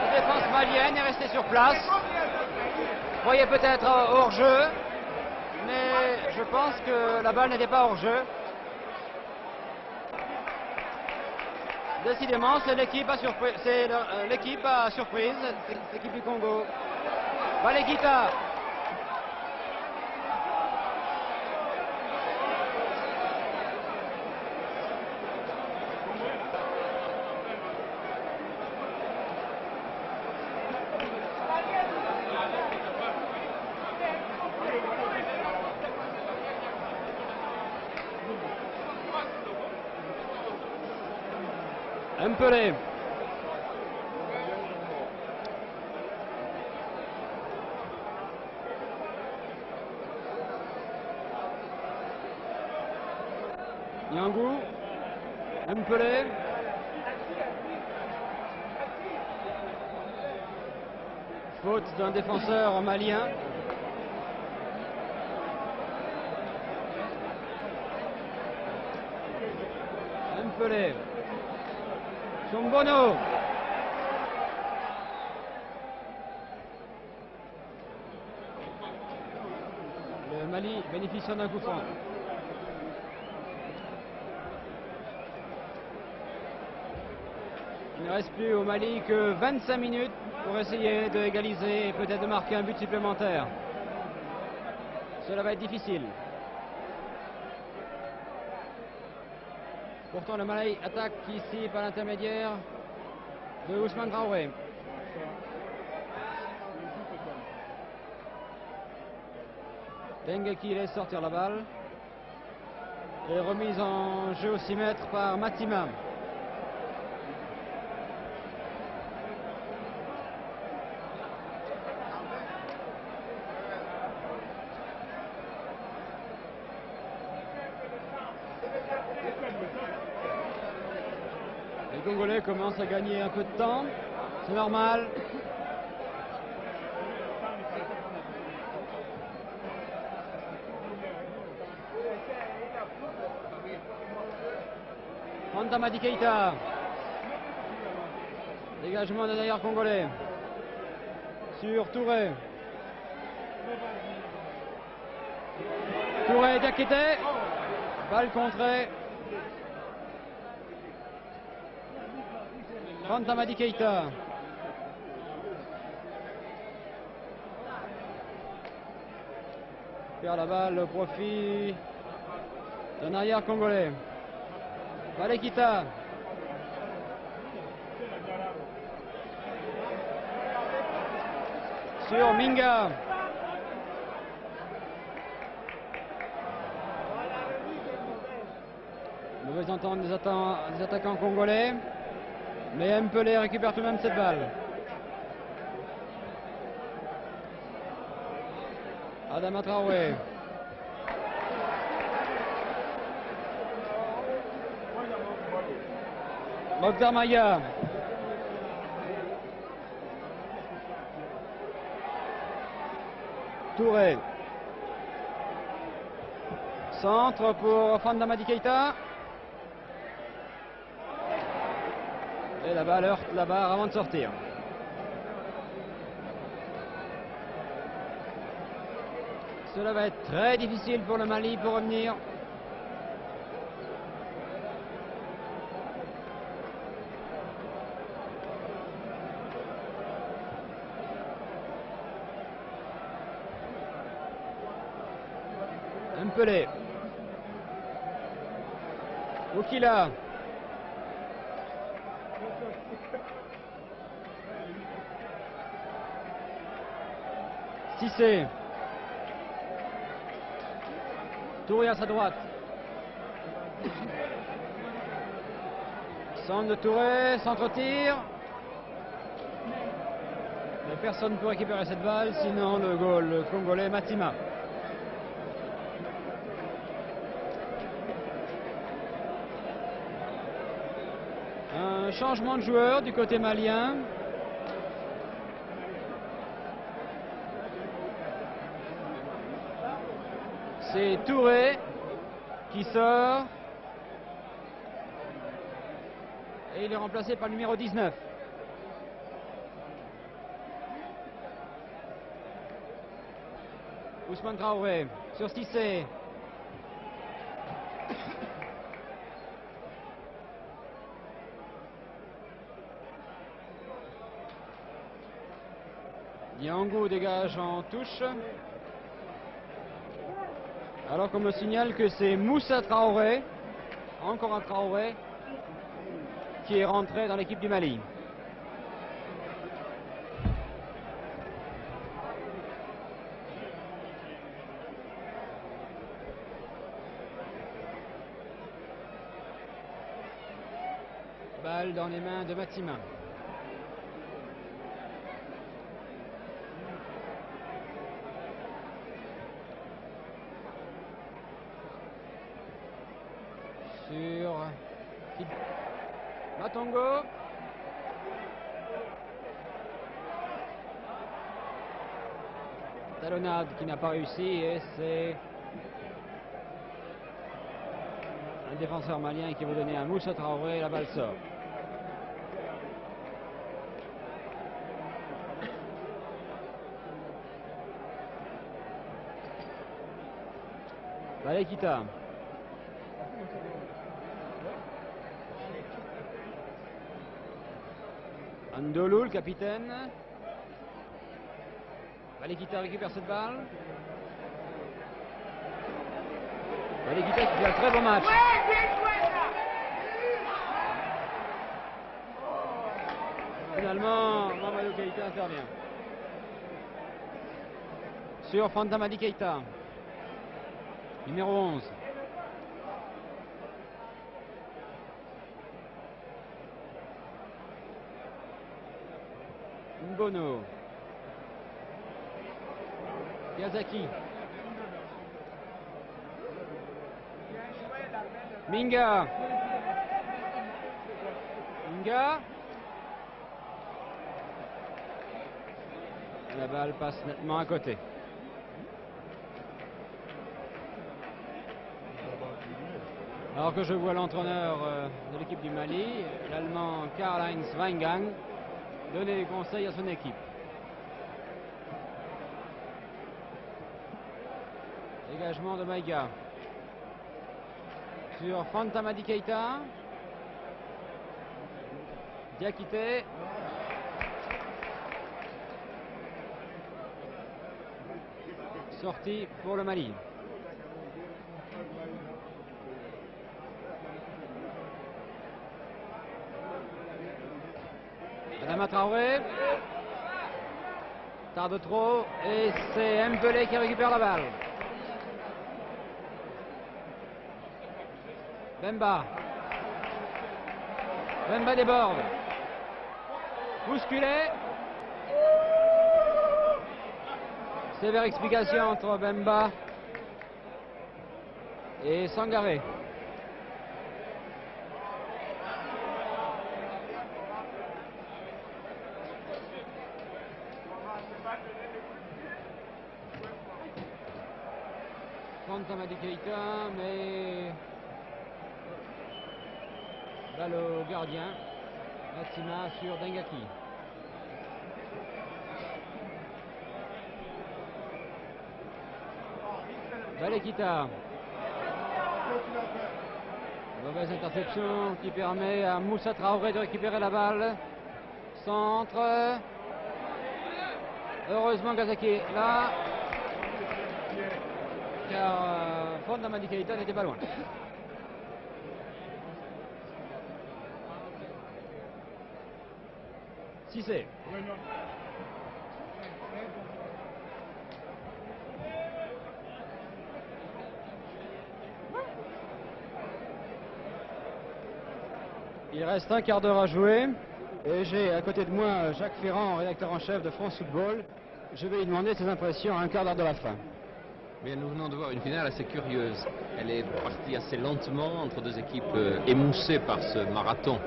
La défense malienne est restée sur place. Voyez peut-être hors-jeu, mais je pense que la balle n'était pas hors-jeu. Décidément, c'est l'équipe à surprise, l'équipe du Congo. Balekita. Mpelé. Nyangou. Mpelé. Faute d'un défenseur malien. Mpelé. Sombono. Le Mali bénéficie d'un coup franc. Il ne reste plus au Mali que 25 minutes pour essayer d'égaliser et peut-être de marquer un but supplémentaire. Cela va être difficile. Pourtant le Mali attaque ici par l'intermédiaire de Ousmane Traoré. Dengue qui laisse sortir la balle. Et remise en jeu au 6 mètres par Matima. Les Congolais commencent à gagner un peu de temps, c'est normal. Fantamadi Keita. Dégagement de derrière Congolais. Sur Touré. Touré Diakité. Balle contrée. Fantamadi Keita. Perd la balle au profit d'un arrière congolais. Balekita. Sur Minga. Mauvaise entente des attaquants congolais. Mais Mpelé récupère tout de même cette balle. Adama Traoré. Mokhtar Maya. Touré. Centre pour Fantamadi Keita. Et la balle heurte la barre avant de sortir. Cela va être très difficile pour le Mali pour revenir. Mpelé. Oukila. Cissé. Touré à sa droite. Centre de Touré, centre-tir. Mais personne ne peut récupérer cette balle, sinon le goal congolais Matima. Un changement de joueur du côté malien. C'est Touré qui sort. Et il est remplacé par le numéro 19. Ousmane Traoré sur Cissé. Diango dégage en touche. Alors qu'on me signale que c'est Moussa Traoré, encore un Traoré, qui est rentré dans l'équipe du Mali. Balle dans les mains de Matima. Sur Matongo. Talonnade qui n'a pas réussi et c'est un défenseur malien qui veut donner un Moussa Traoré et la balle sort. Balekita. Andolou, le capitaine. Balekita récupère cette balle. Balekita qui fait un très bon match. Finalement, Mamadou Keïta intervient. Sur Fantamadi Keïta. Numéro 11. Mbono. Yazaki. Minga. Minga. La balle passe nettement à côté. Alors que je vois l'entraîneur de l'équipe du Mali, l'Allemand Karl-Heinz Weingang, donner des conseils à son équipe. Dégagement de Maïga. Sur Fantamadi Keïta. Diakité. Sortie pour le Mali. Adama Traoré. Tarde trop et c'est Mbele qui récupère la balle. Bemba. Bemba déborde. Bousculé. Sévère explication entre Bemba et Sangaré. Fantamadi Keïta, mais balle au gardien. Matima sur Dengaki. Balekita. Mauvaise interception qui permet à Moussa Traoré de récupérer la balle. Centre. Heureusement Gazaki est là. Car Fantamadi Keïta n'était pas loin. Cissé. Il reste un quart d'heure à jouer et j'ai à côté de moi Jacques Ferrand, rédacteur en chef de France Football. Je vais lui demander ses impressions à un quart d'heure de la fin. Bien, nous venons de voir une finale assez curieuse. Elle est partie assez lentement entre deux équipes émoussées par ce marathon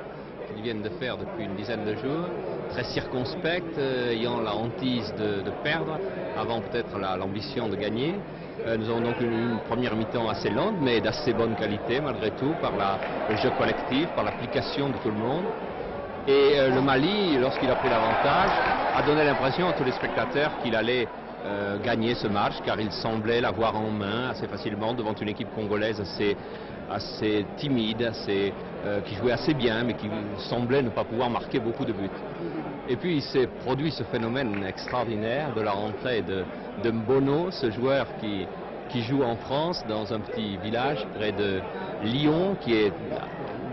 qu'ils viennent de faire depuis une dizaine de jours, très circonspectes, ayant la hantise de perdre avant peut-être l'ambition de gagner. Nous avons donc une première mi-temps assez lente, mais d'assez bonne qualité malgré tout, par le jeu collectif, par l'application de tout le monde. Et le Mali, lorsqu'il a pris l'avantage, a donné l'impression à tous les spectateurs qu'il allait gagner ce match, car il semblait l'avoir en main assez facilement devant une équipe congolaise assez timide, qui jouait assez bien, mais qui semblait ne pas pouvoir marquer beaucoup de buts. Et puis il s'est produit ce phénomène extraordinaire de la rentrée de Mbono, ce joueur qui joue en France dans un petit village près de Lyon, qui est,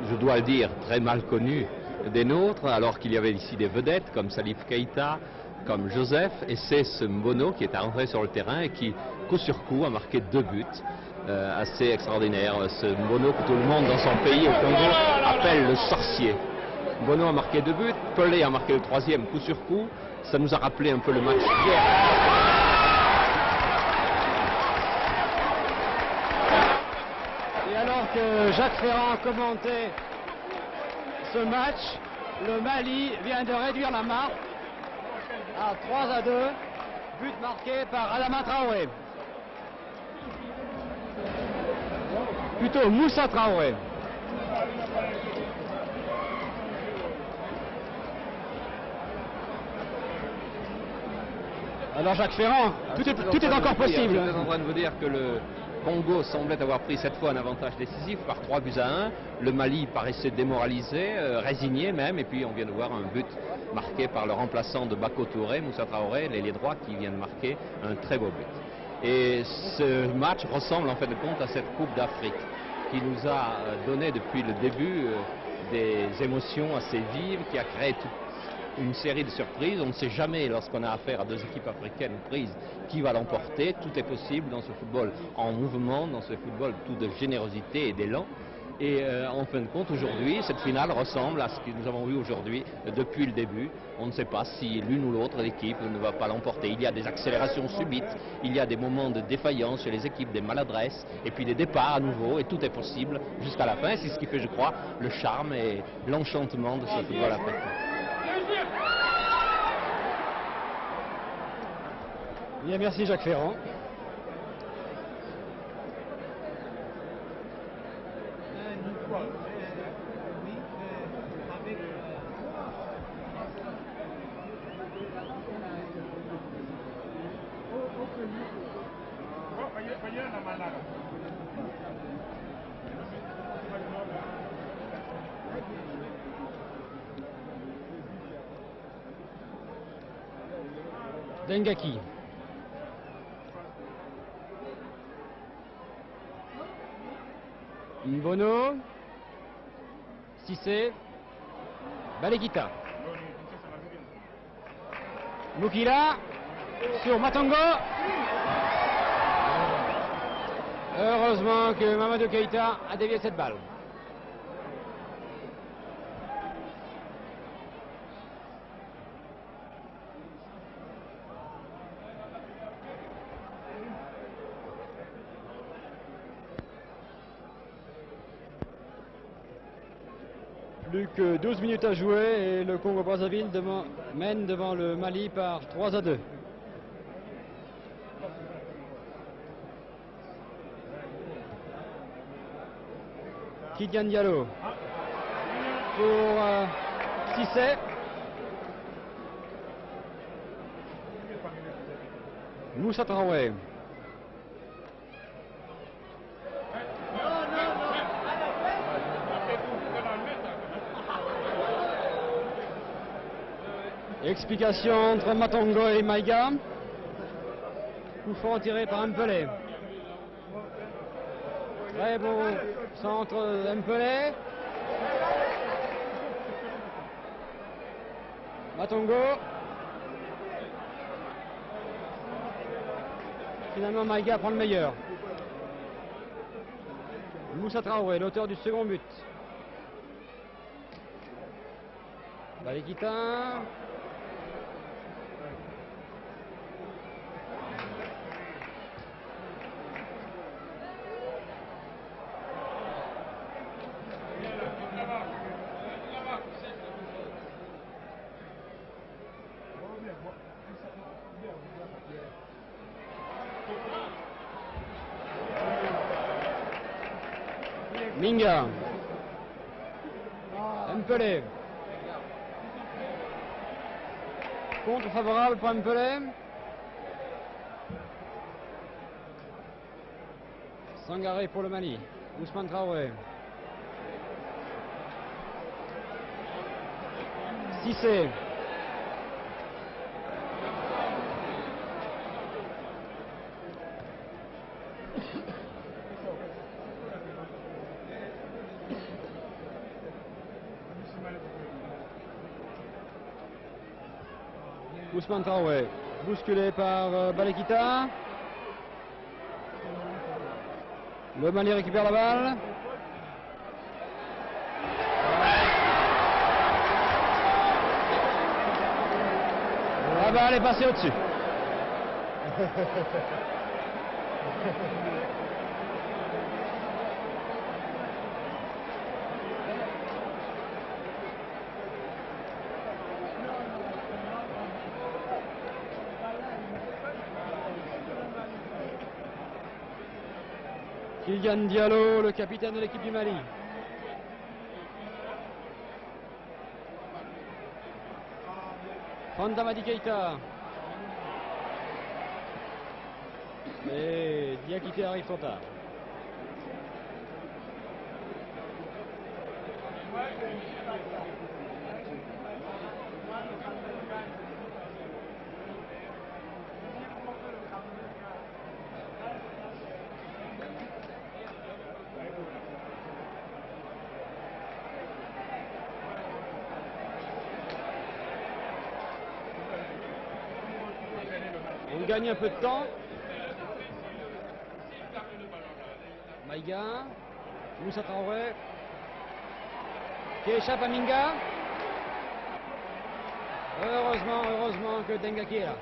je dois le dire, très mal connu des nôtres, alors qu'il y avait ici des vedettes comme Salif Keïta, comme Joseph, et c'est ce Mbono qui est rentré sur le terrain et qui, coup sur coup, a marqué 2 buts. Assez extraordinaire, ce Mbono que tout le monde dans son pays au Congo appelle le sorcier. Mbono a marqué 2 buts, Pelé a marqué le 3e coup sur coup, ça nous a rappelé un peu le match d'hier. Et alors que Jacques Ferrand commentait ce match, le Mali vient de réduire la marque à 3-2, but marqué par Adama Traoré. Plutôt Moussa Traoré. Alors Jacques Ferrand, tout est encore possible. Je suis en train de vous dire que le Congo semblait avoir pris cette fois un avantage décisif par 3-1. Le Mali paraissait démoralisé, résigné même, et puis on vient de voir un but marqué par le remplaçant de Bako Touré, Moussa Traoré, l'ailier droit, qui vient de marquer un très beau but. Et ce match ressemble en fait de compte à cette Coupe d'Afrique qui nous a donné depuis le début des émotions assez vives, qui a créé une série de surprises. On ne sait jamais, lorsqu'on a affaire à 2 équipes africaines prises, qui va l'emporter. Tout est possible dans ce football en mouvement, dans ce football tout de générosité et d'élan. Et en fin de compte, aujourd'hui, cette finale ressemble à ce que nous avons vu aujourd'hui depuis le début. On ne sait pas si l'une ou l'autre équipe ne va pas l'emporter. Il y a des accélérations subites, il y a des moments de défaillance chez les équipes, des maladresses, et puis des départs à nouveau, et tout est possible jusqu'à la fin. C'est ce qui fait, je crois, le charme et l'enchantement de ce football africain. Bien, merci Jacques Ferrand. Dengaki. Mbono. Cissé. Balekita. Mukila. Sur Matongo. Heureusement que Mamadou Keïta a dévié cette balle. Plus que 12 minutes à jouer et le Congo-Brazzaville mène devant le Mali par 3-2. Kylian Diallo pour Cissé. Moussa Traoré. Explication entre Matongo et Maïga. Coup franc tiré par Mpelé. Très beau centre Mpelé. Matongo. Finalement, Maïga prend le meilleur. Moussa Traoré, l'auteur du second but. Balekita. Minga. Mpelé. Contre favorable pour Mpelé. Sangaré pour le Mali. Ousmane Traoré. Cissé. Ousmane Traoré, bousculé par Balekita. Le Mali récupère la balle. La balle est passée au-dessus. Kylian Diallo, le capitaine de l'équipe du Mali. Fanta Madi Keïta. Et Diakité arrive trop tard. On gagne un peu de temps. Maïga, Moussa Traoré, qui échappe à Minga. Heureusement que Dengaki est là.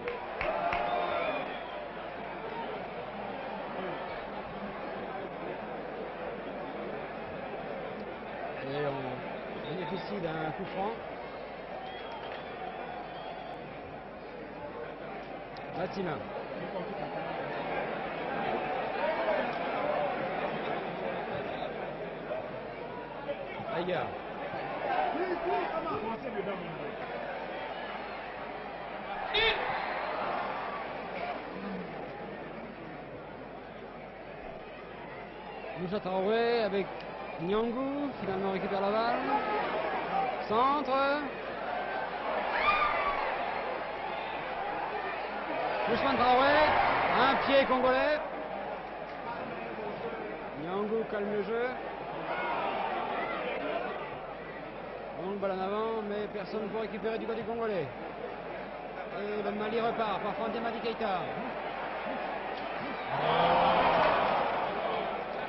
Et on bénéficie d'un coup franc. Matima. Aïga. Moussa Traoré avec Nyangou, finalement récupère la balle. Centre. Ousmane Traoré, un pied congolais. Nyangou calme le jeu. Longue balle en avant, mais personne pour récupérer du côté congolais. Et le Mali repart par Fanta Madi Keïta.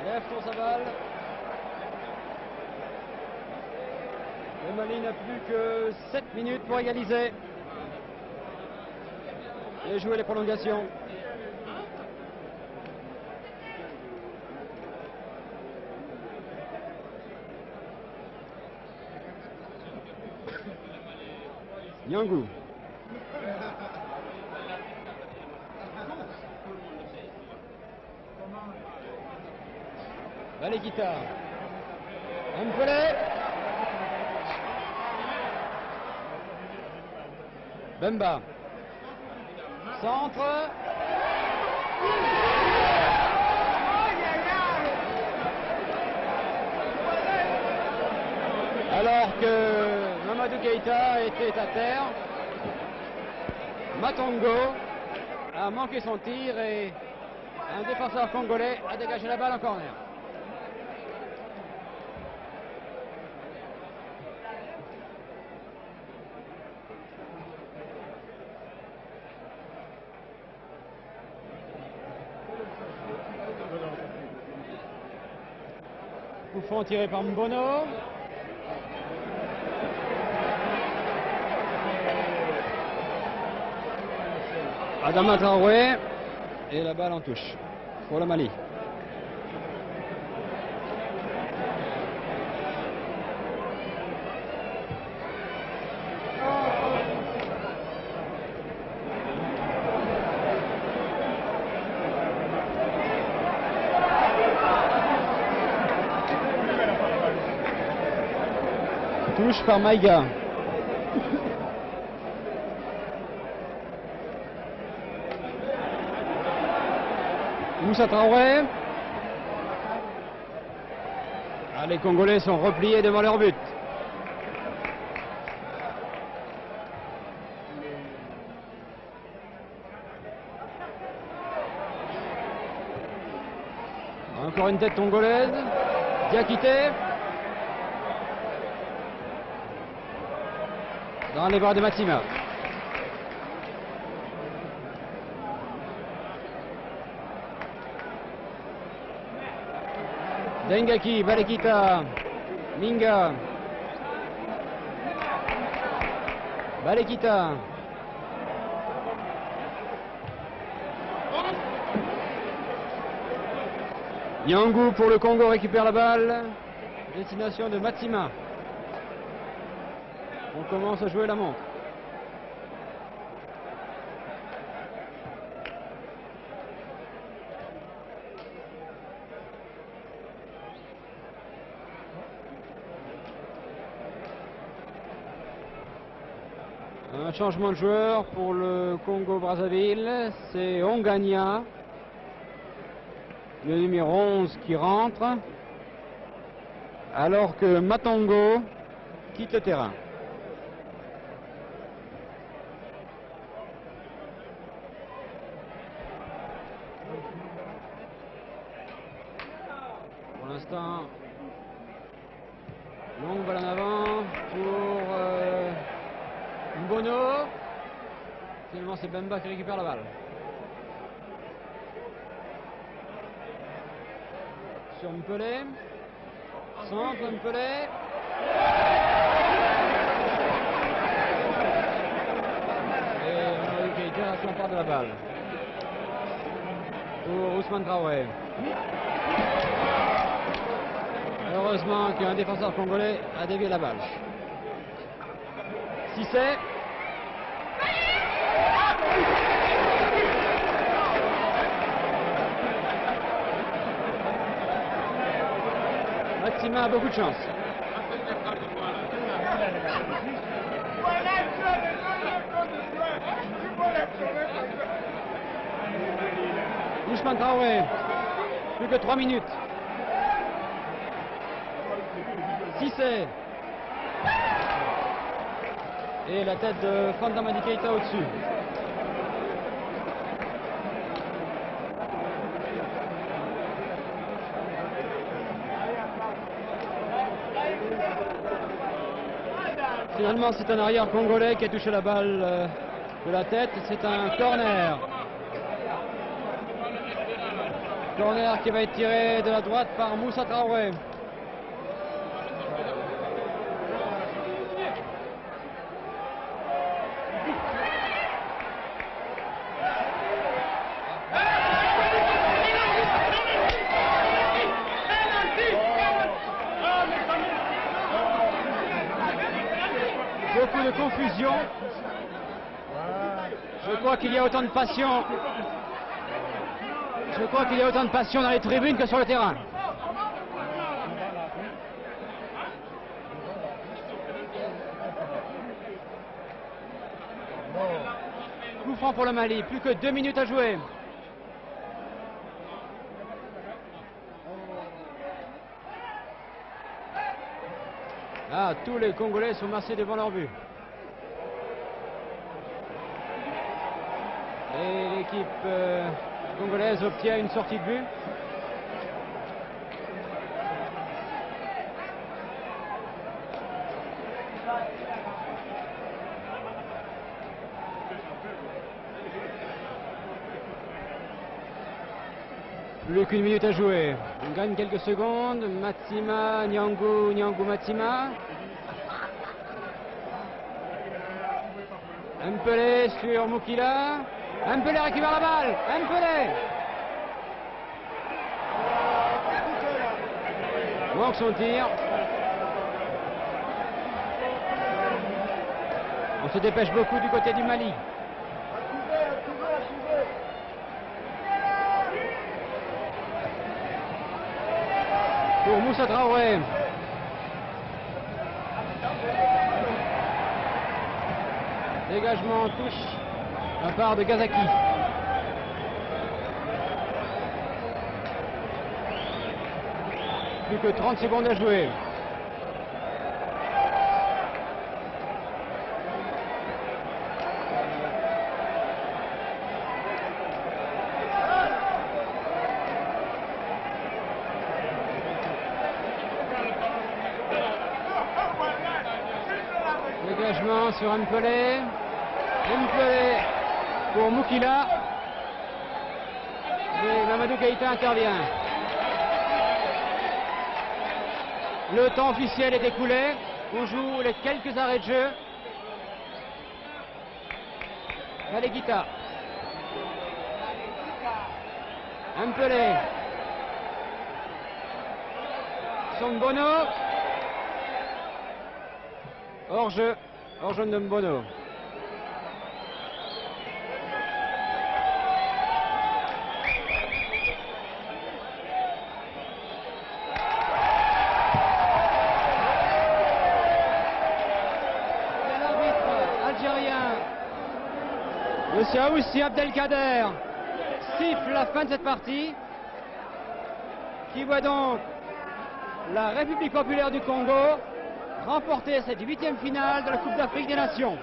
Lève pour sa balle. Le Mali n'a plus que 7 minutes pour égaliser et jouer les prolongations. Nyangou. Balekita. Mpelé. Bemba. Centre. Alors que Mamadou Keïta était à terre, Matongo a manqué son tir et un défenseur congolais a dégagé la balle en corner. Coup franc tiré par Mbono. Adama Traoré. Et la balle en touche pour le Mali. Touche par Maïga. Moussa Traoré. Ah, les Congolais sont repliés devant leur but. Encore une tête congolaise. Diakité. Dans les bras de Matsima. Dengaki, Balekita, Minga. Balekita. Nyangou pour le Congo récupère la balle. Destination de Matsima. On commence à jouer la montre. Un changement de joueur pour le Congo-Brazzaville, c'est Ongania, le numéro 11 qui rentre, alors que Matongo quitte le terrain. Pour l'instant, longue balle en avant pour Mbono. Finalement, c'est Bemba qui récupère la balle. Sur Mpelé. Centre Mpelé. Et Mamadou Keïta s'empare de la balle. Pour Ousmane Traoré. Heureusement qu'un défenseur congolais a dévié la balle. Cissé. Matsima a beaucoup de chance. Ousmane Traoré. Plus que 3 minutes. Cissé. Et la tête de Fanta Madi Keïta au-dessus. Finalement, c'est un arrière congolais qui a touché la balle de la tête. C'est un corner. Corner qui va être tiré de la droite par Moussa Traoré. Beaucoup de confusion. Je crois qu'il y a autant de passion. Je crois qu'il y a autant de passion dans les tribunes que sur le terrain. Coup franc pour le Mali, plus que 2 minutes à jouer. Ah, tous les Congolais sont massés devant leur but. Et l'équipe congolaise obtient une sortie de but. Plus qu'une minute à jouer. On gagne quelques secondes. Matsima, Nyangu, Matsima. Mpele sur Mukila. Mpele récupère la balle. Mpele manque son tir. On se dépêche beaucoup du côté du Mali. Pour Moussa Traoré. Dégagement, touche de la part de Gazaki. Plus que 30 secondes à jouer. Dégagement sur Mpele. Mpele pour Mukila. Et Mamadou Keïta intervient. Le temps officiel est écoulé. On joue les quelques arrêts de jeu. Maléguita. Mpele. Sombono. Hors-jeu de Mbono. L'arbitre algérien, Monsieur Aoussi Abdelkader, siffle la fin de cette partie, qui voit donc la République populaire du Congo remporter cette 8e finale de la Coupe d'Afrique des Nations.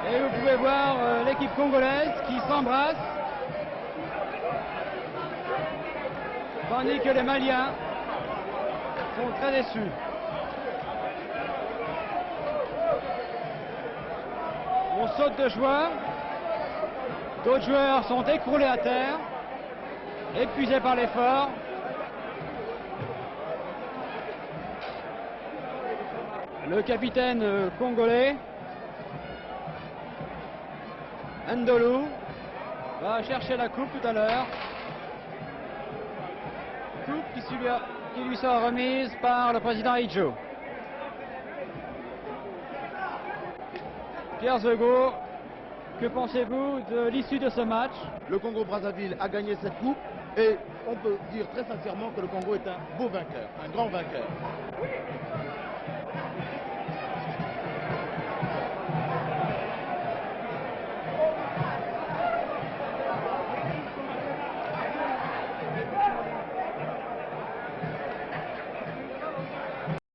Et vous pouvez voir l'équipe congolaise qui s'embrasse, tandis que les Maliens sont très déçus. On saute de joie, d'autres joueurs sont écroulés à terre, épuisés par l'effort. Le capitaine congolais, Ndolou, va chercher la coupe tout à l'heure. Coupe qui lui sera remise par le président Aïdjo. Pierre Zego, que pensez-vous de l'issue de ce match? Le Congo-Brazzaville a gagné cette coupe et on peut dire très sincèrement que le Congo est un beau vainqueur, un grand vainqueur.